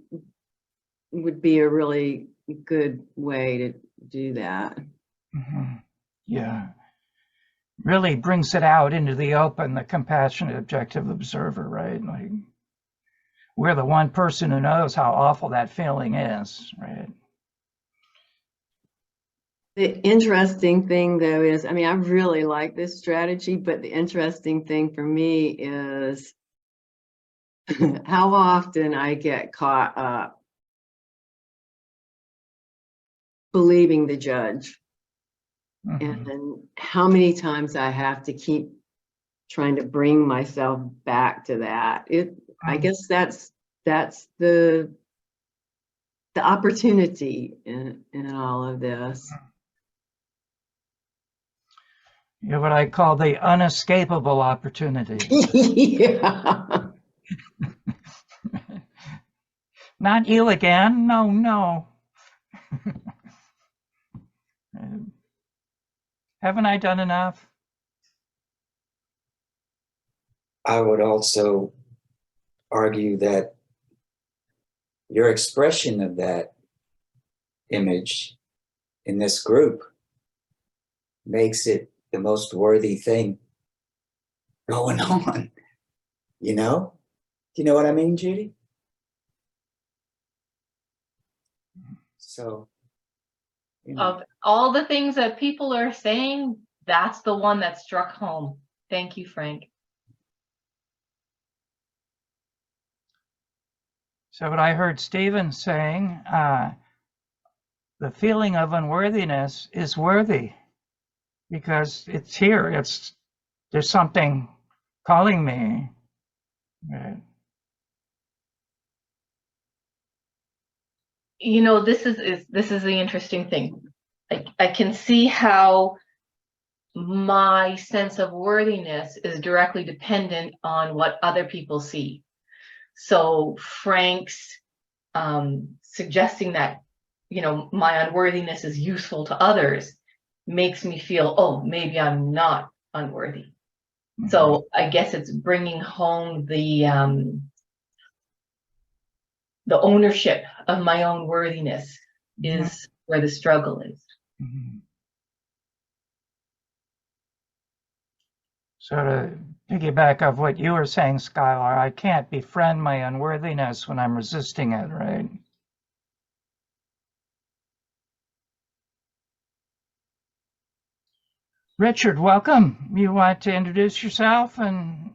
would be a really good way to do that. Yeah. Really brings it out into the open, the compassionate, objective observer, right? Like, we're the one person who knows how awful that feeling is, right? The interesting thing, though, is, I mean, I really like this strategy, but the interesting thing for me is how often I get caught up believing the judge. and how many times I have to keep trying to bring myself back to that. I guess that's the opportunity in all of this. You're what I call the unescapable opportunity. Yeah. Not you again. No, no. Haven't I done enough? I would also argue that your expression of that image in this group makes it the most worthy thing going on. You know? Do you know what I mean, Judy? So, you know. Of all the things that people are saying, that's the one that struck home. Thank you, Frank. So what I heard Stephen saying, the feeling of unworthiness is worthy because it's here. There's something calling me. Right. You know, this is the interesting thing. I can see how my sense of worthiness is directly dependent on what other people see. So Frank's suggesting that, you know, my unworthiness is useful to others makes me feel, oh, maybe I'm not unworthy. So I guess it's bringing home the ownership of my own worthiness is where the struggle is. So to piggyback off what you were saying, Skylar, I can't befriend my unworthiness when I'm resisting it, right? Richard, welcome. You want to introduce yourself and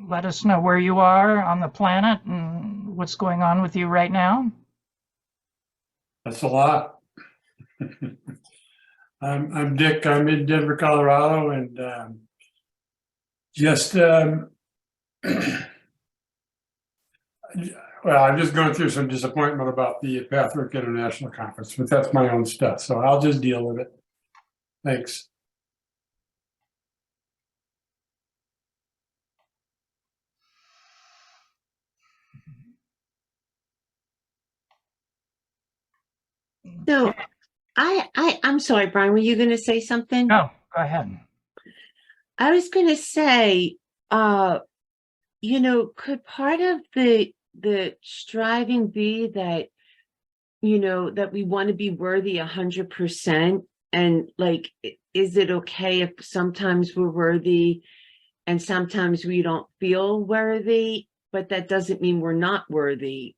let us know where you are on the planet and what's going on with you right now? That's a lot. I'm Dick. I'm in Denver, Colorado, and well, I'm just going through some disappointment about the Pathwork International Conference, but that's my own stuff, so I'll just deal with it. Thanks. So I'm sorry, Brian, were you going to say something? No, go ahead. I was going to say, you know, could part of the striving be that, you know, that we want to be worthy 100%? And like, is it okay if sometimes we're worthy and sometimes we don't feel worthy, but that doesn't mean we're not worthy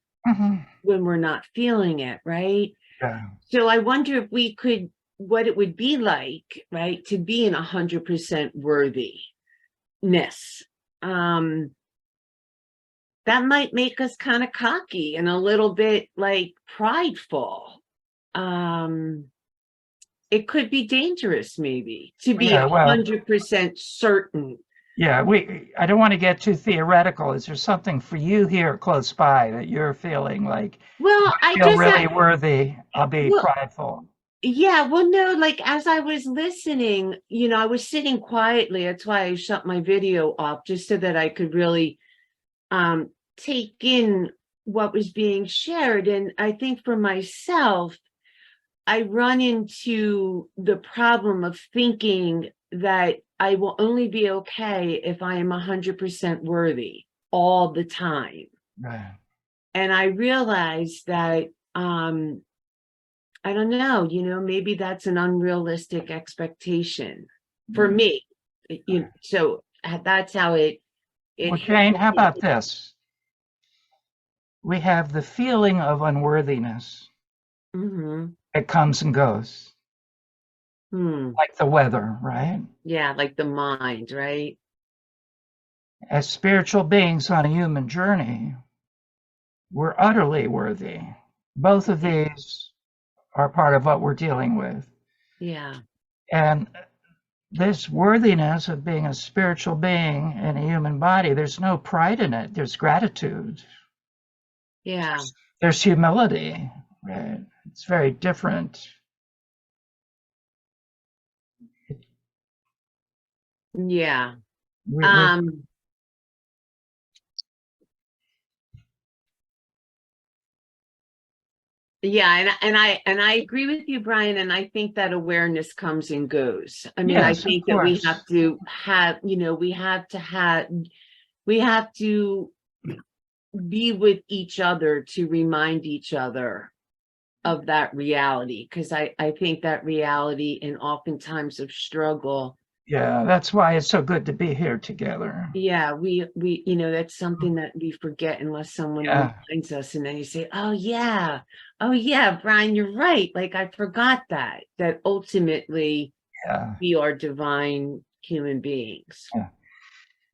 when we're not feeling it, right? Yeah. So I wonder if we could, what it would be like, right, to be in 100% worthiness. That might make us kind of cocky and a little bit like prideful. It could be dangerous maybe to be 100% certain. Yeah, I don't want to get too theoretical. Is there something for you here close by that you're feeling like, well, I feel really worthy, I'll be prideful? Yeah, well, no, like as I was listening, you know, I was sitting quietly. That's why I shut my video off, just so that I could really take in what was being shared. And I think for myself, I run into the problem of thinking that I will only be okay if I am 100% worthy all the time. Right. And I realized that, I don't know, you know, maybe that's an unrealistic expectation for me. You know, so that's how it well, Jane, how about this? We have the feeling of unworthiness. It comes and goes. Like the weather, right? Yeah, like the mind, right? As spiritual beings on a human journey, we're utterly worthy. Both of these are part of what we're dealing with. Yeah. And this worthiness of being a spiritual being in a human body, there's no pride in it. There's gratitude. Yeah. There's humility, right? It's very different. Yeah. We- Yeah, and I agree with you, Brian, and I think that awareness comes and goes. I mean, I Yes, of think that we course. have to have, you know, we have to be with each other to remind each other of that reality, because I think that reality in oftentimes of struggle. Yeah, that's why it's so good to be here together. Yeah, we you know, that's something that we forget unless someone Yeah. reminds us, and then you say, oh yeah, Brian, you're right, like I forgot that ultimately Yeah. we are divine human beings. Yeah.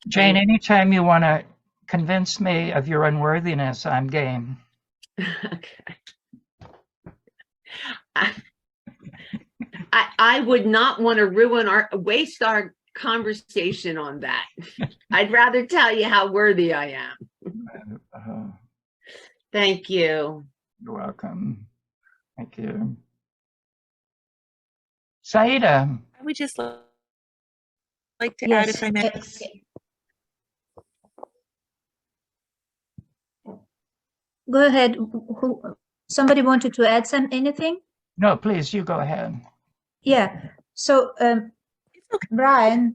Jane, anytime you want to convince me of your unworthiness, I'm game. Okay. I would not want to waste our conversation on that. I'd rather tell you how worthy I am. Thank you. You're welcome. Thank you. Saida. I would just like to add, if I may. Go ahead. Somebody wanted to add anything? No, please, you go ahead. Yeah. So, Brian,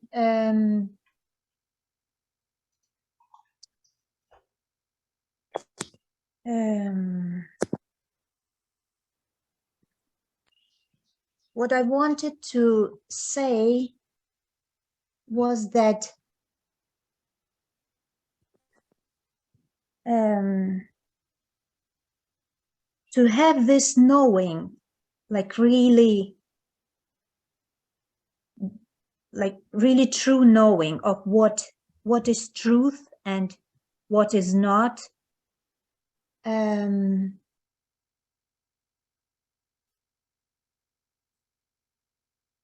what I wanted to say was that to have this knowing, like really true knowing of what is truth and what is not,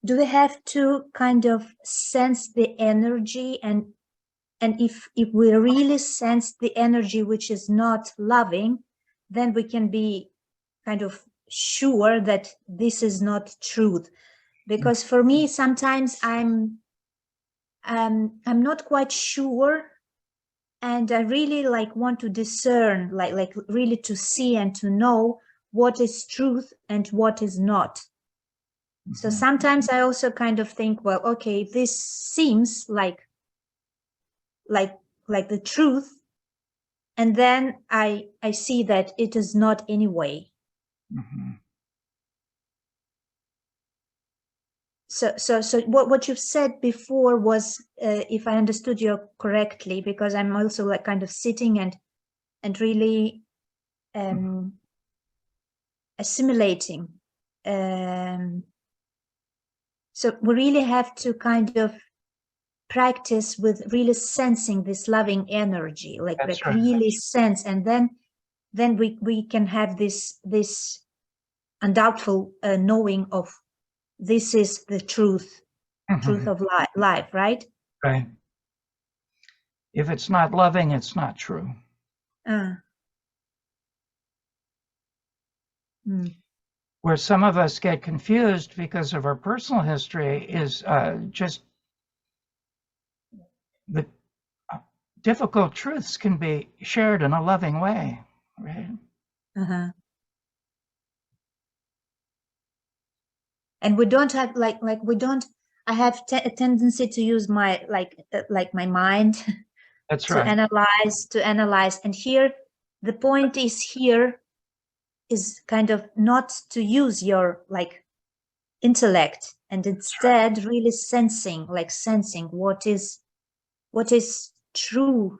do we have to kind of sense the energy, and if we really sense the energy which is not loving, then we can be kind of sure that this is not truth. Because for me, sometimes I'm not quite sure, and I really want to discern, like really to see and to know what is truth and what is not. So sometimes I also kind of think, well, okay, this seems like the truth, and then I see that it is not anyway. So what you've said before was, if I understood you correctly, because I'm also like kind of sitting and really assimilating. So we really have to kind of practice with really sensing this loving energy, like really sense, and then we can have this undoubtful knowing of this is the truth of life, right? Right. If it's not loving, it's not true. Where some of us get confused because of our personal history is just the difficult truths can be shared in a loving way, right? And we don't have I have a tendency to use my my mind. That's to right. analyze, and here the point is kind of not to use your intellect, and instead really sensing what is true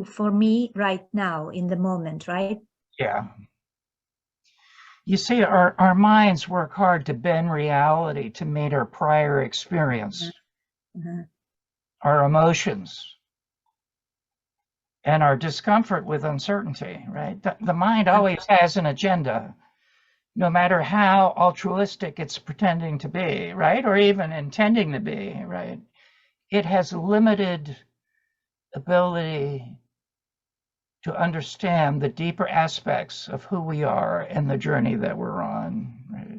for me right now in the moment, right? Yeah. You see, our minds work hard to bend reality to meet our prior experience, our emotions, and our discomfort with uncertainty, right? The mind always has an agenda. no matter how altruistic it's pretending to be, right? Or even intending to be, right? It has limited ability to understand the deeper aspects of who we are and the journey that we're on, right?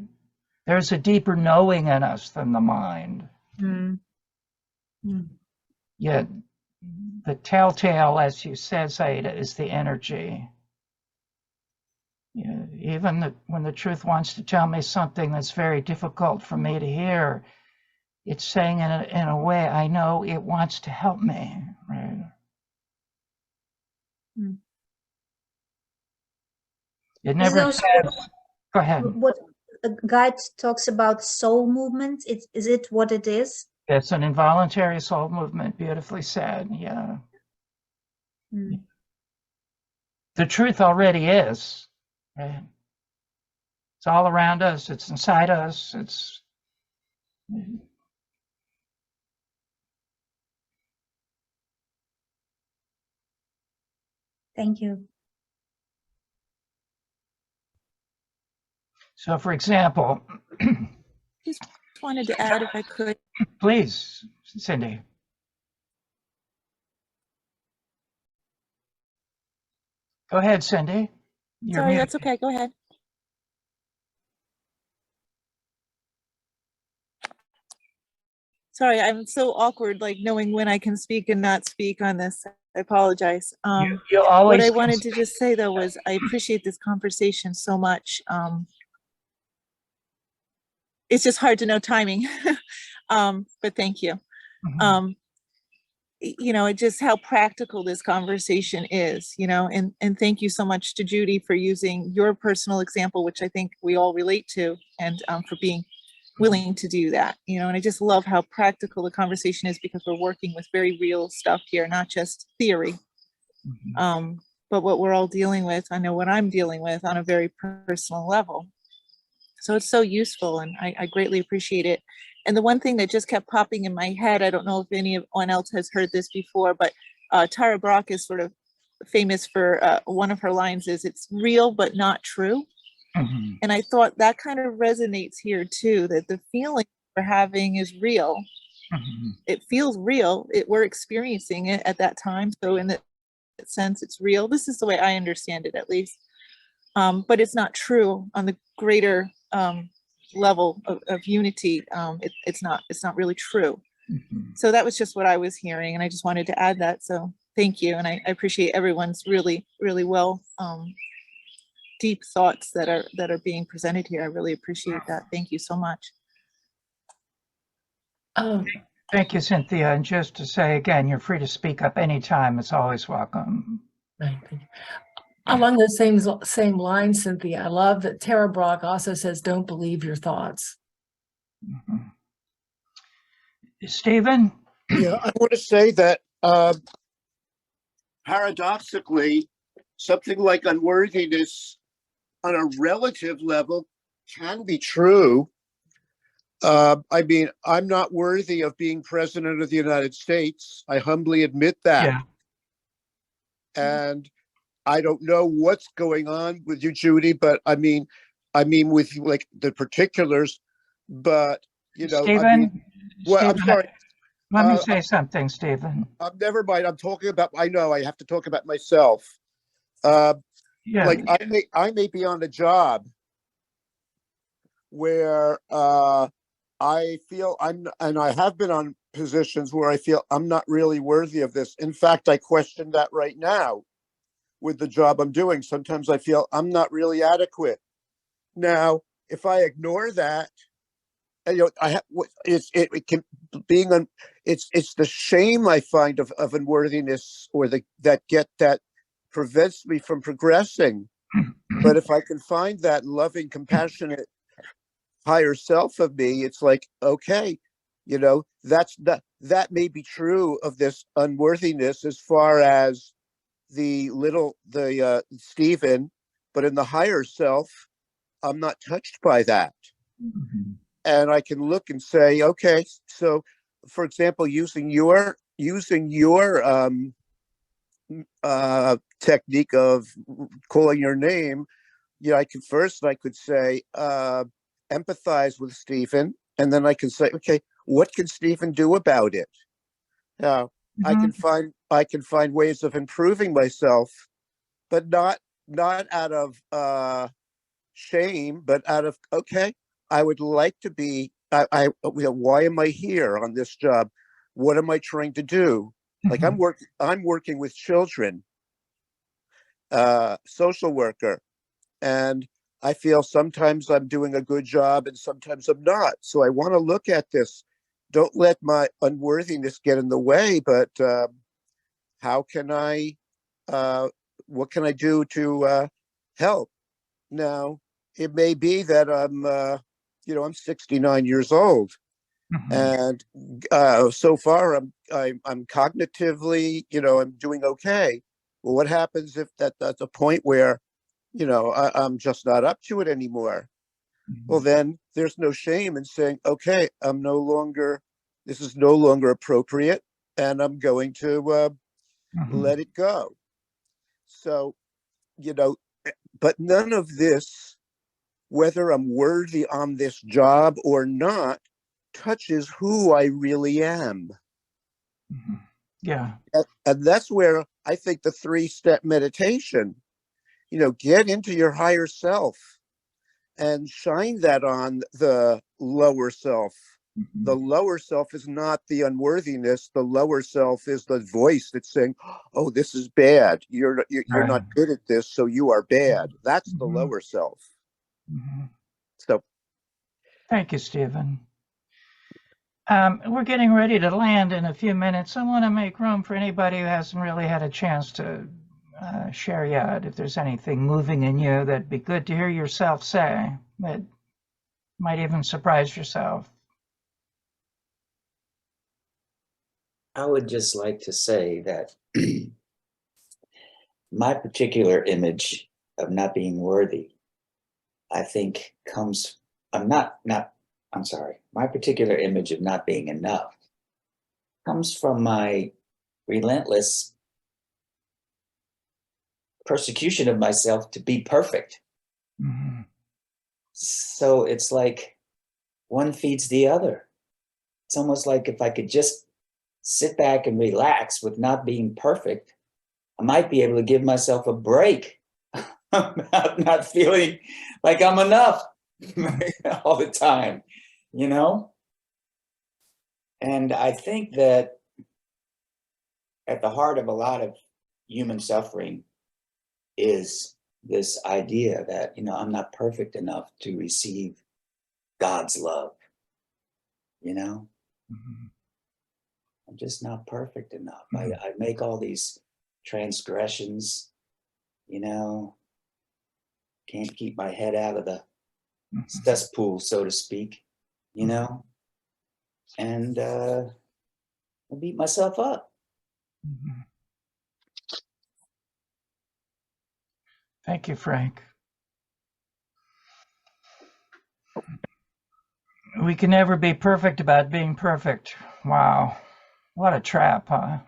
There's a deeper knowing in us than the mind. Yet the telltale, as you said, Zeta, is the energy. You know, even when the truth wants to tell me something that's very difficult for me to hear, it's saying in a way I know it wants to help me, right? It This is never also says, go ahead. what a guide talks about soul movement. Is it what it is? It's an involuntary soul movement, beautifully said, yeah. The truth already is, right? It's all around us, it's inside us, it's... Thank you. So for example, Just wanted to add if I could. Please, Cindy. Go ahead, Cindy. You're Sorry, muted. that's okay. Go ahead. Sorry, I'm so awkward, like knowing when I can speak and not speak on this. I apologize. You always what I wanted to just say though was I appreciate this conversation so much. It's just hard to know timing, but thank you. You know, just how practical this conversation is, you know, and thank you so much to Judy for using your personal example, which I think we all relate to, and for being willing to do that, you know, and I just love how practical the conversation is because we're working with very real stuff here, not just theory, but what we're all dealing with. I know what I'm dealing with on a very personal level. So it's so useful and I greatly appreciate it. And the one thing that just kept popping in my head, I don't know if anyone else has heard this before, but Tara Brach is sort of famous for one of her lines is, "It's real, but not true." And I thought that kind of resonates here too, that the feeling we're having is real. It feels real. We're experiencing it at that time. So in that sense, it's real. This is the way I understand it, at least. But it's not true on the greater level of unity. It's not really true. So that was just what I was hearing, and I just wanted to add that. So thank you, and I appreciate everyone's really, really well deep thoughts that are being presented here. I really appreciate that. Thank you so much. Thank you, Cynthia. And just to say again, you're free to speak up anytime. It's always welcome. Along those same lines, Cynthia, I love that Tara Brach also says, "Don't believe your thoughts." Stephen? Yeah, I want to say that paradoxically, something like unworthiness on a relative level can be true. I mean, I'm not worthy of being president of the United States. I humbly admit that. Yeah. And I don't know what's going on with you, Judy, but I mean with like the particulars, but you know, Stephen, I mean, well, I'm sorry. Let me say something, Stephen. Never mind. I'm talking about, I know I have to talk about myself. Yeah. Like I may be on a job where I feel and I have been on positions where I feel I'm not really worthy of this. In fact, I question that right now with the job I'm doing. Sometimes I feel I'm not really adequate. Now, if I ignore that, and, you know, I have it can being on. It's the shame I find of unworthiness, or that prevents me from progressing. But if I can find that loving, compassionate higher self of me, it's like, okay, you know, that may be true of this unworthiness as far as the Stephen, but in the higher self, I'm not touched by that. And I can look and say, okay, so for example, using your technique of calling your name, I could say, empathize with Stephen, and then I can say, okay, what can Stephen do about it? Now, I can find ways of improving myself, but not out of shame, but out of, okay, I would like to be. Why am I here on this job? What am I trying to do? Like I'm working with children, social worker, and I feel sometimes I'm doing a good job and sometimes I'm not. So I want to look at this. Don't let my unworthiness get in the way, but how can I, what can I do to help? Now, it may be that I'm 69 years old, and so far I'm cognitively, I'm doing okay. Well, what happens if that's a point where, I'm just not up to it anymore? Well, then there's no shame in saying, okay, this is no longer appropriate, and I'm going to let it go. So, but none of this, whether I'm worthy on this job or not, touches who I really am. Yeah. And that's where I think the 3-step meditation, get into your higher self and shine that on the lower self. The lower self is not the unworthiness. The lower self is the voice that's saying, oh, this is bad. You're not good at this, so you are bad. That's the lower self. So thank you, Stephen. We're getting ready to land in a few minutes. I want to make room for anybody who hasn't really had a chance to share yet. If there's anything moving in you, that'd be good to hear yourself say. That might even surprise yourself. I would just like to say that my particular image of not being worthy, I think my particular image of not being enough comes from my relentless persecution of myself to be perfect. So it's like one feeds the other. It's almost like if I could just sit back and relax with not being perfect, I might be able to give myself a break about not feeling like I'm enough all the time, And I think that at the heart of a lot of human suffering is this idea that, I'm not perfect enough to receive God's love, I'm just not perfect enough. I make all these transgressions, can't keep my head out of the cesspool, so to speak, and I beat myself up. Thank you, Frank. We can never be perfect about being perfect. Wow. What a trap, huh?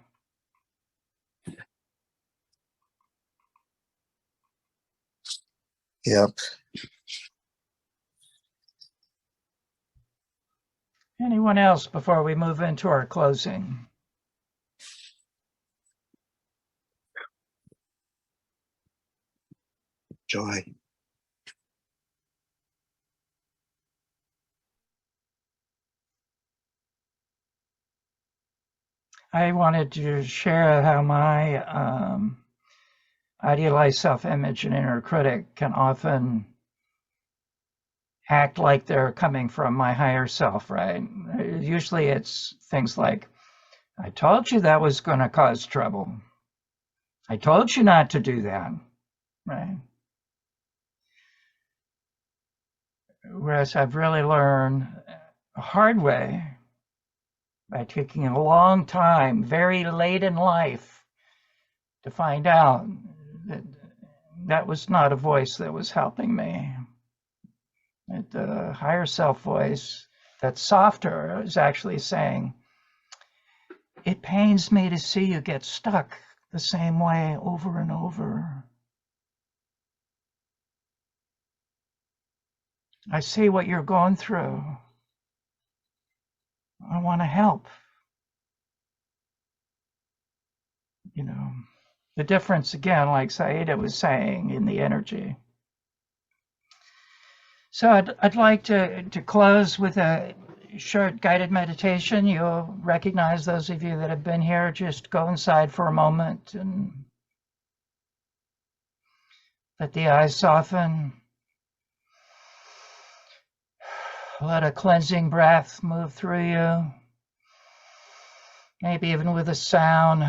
Yep. Anyone else before we move into our closing? Joy. I wanted to share how my idealized self-image and inner critic can often act like they're coming from my higher self, right? Usually it's things like, I told you that was going to cause trouble. I told you not to do that, right? Whereas I've really learned a hard way by taking a long time, very late in life, to find out that that was not a voice that was helping me. That the higher self voice, that's softer, is actually saying, it pains me to see you get stuck the same way over and over. I see what you're going through. I want to help. You know, the difference again, like Saida was saying, in the energy. So I'd like to close with a short guided meditation. You'll recognize, those of you that have been here, just go inside for a moment and let the eyes soften. Let a cleansing breath move through you. Maybe even with a sound.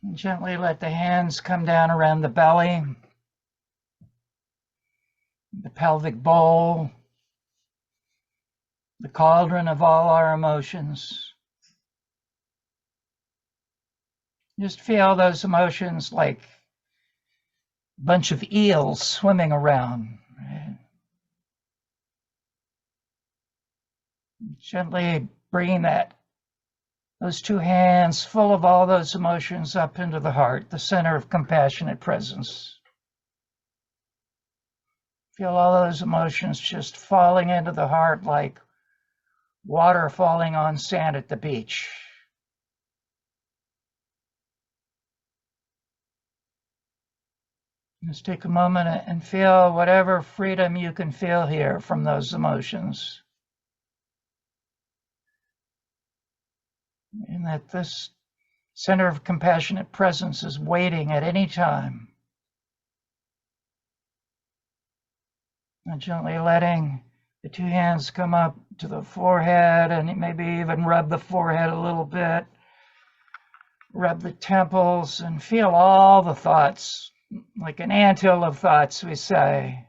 And gently let the hands come down around the belly, the pelvic bowl, the cauldron of all our emotions. Just feel those emotions like a bunch of eels swimming around. Right? Gently bringing those two hands full of all those emotions up into the heart, the center of compassionate presence. Feel all those emotions just falling into the heart like water falling on sand at the beach. Just take a moment and feel whatever freedom you can feel here from those emotions. And that this center of compassionate presence is waiting at any time. And gently letting the two hands come up to the forehead, and maybe even rub the forehead a little bit. Rub the temples and feel all the thoughts, like an anthill of thoughts, we say,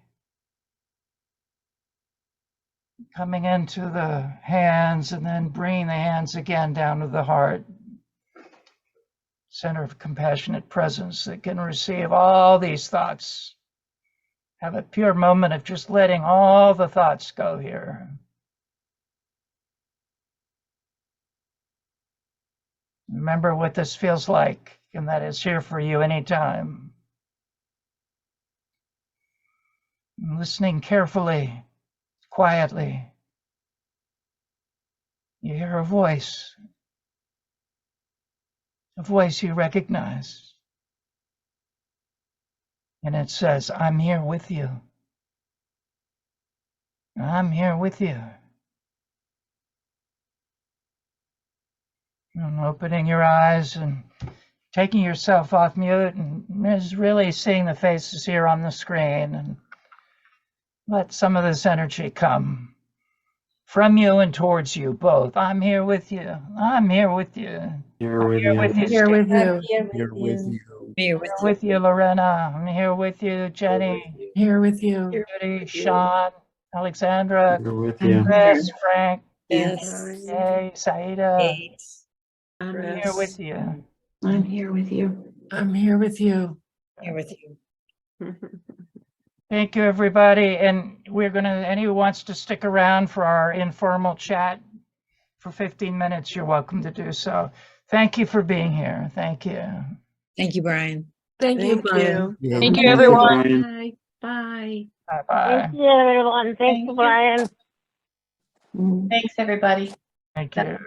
coming into the hands, and then bringing the hands again down to the heart. Center of compassionate presence that can receive all these thoughts. Have a pure moment of just letting all the thoughts go here. Remember what this feels like, and that is here for you anytime. Listening carefully, quietly. You hear a voice you recognize. And it says, I'm here with you. I'm here with you. And opening your eyes and taking yourself off mute and just really seeing the faces here on the screen, and let some of this energy come from you and towards you both. I'm here with you. I'm here with you. Here with Here you. with you. Here with you. Here with you. Here Here with you, Lorena. I'm here with you, Jenny, Here with you. Judy, Sean, Alexandra, Here with I'm you. Chris, Frank, Yes. Jay, Saida. I'm I'm here with you. I'm here with you. I'm here with you. Here with you. Thank you, everybody. And we're going to, anyone who wants to stick around for our informal chat for 15 minutes, you're welcome to do so. Thank you for being here. Thank you. Thank you, Brian. Thank you, Thank Brian. you. Thank you, Thank you, everyone. Brian. Bye. Bye. Bye-bye. Thank you, everyone. Thank you, Brian. Thanks, everybody. Thank you.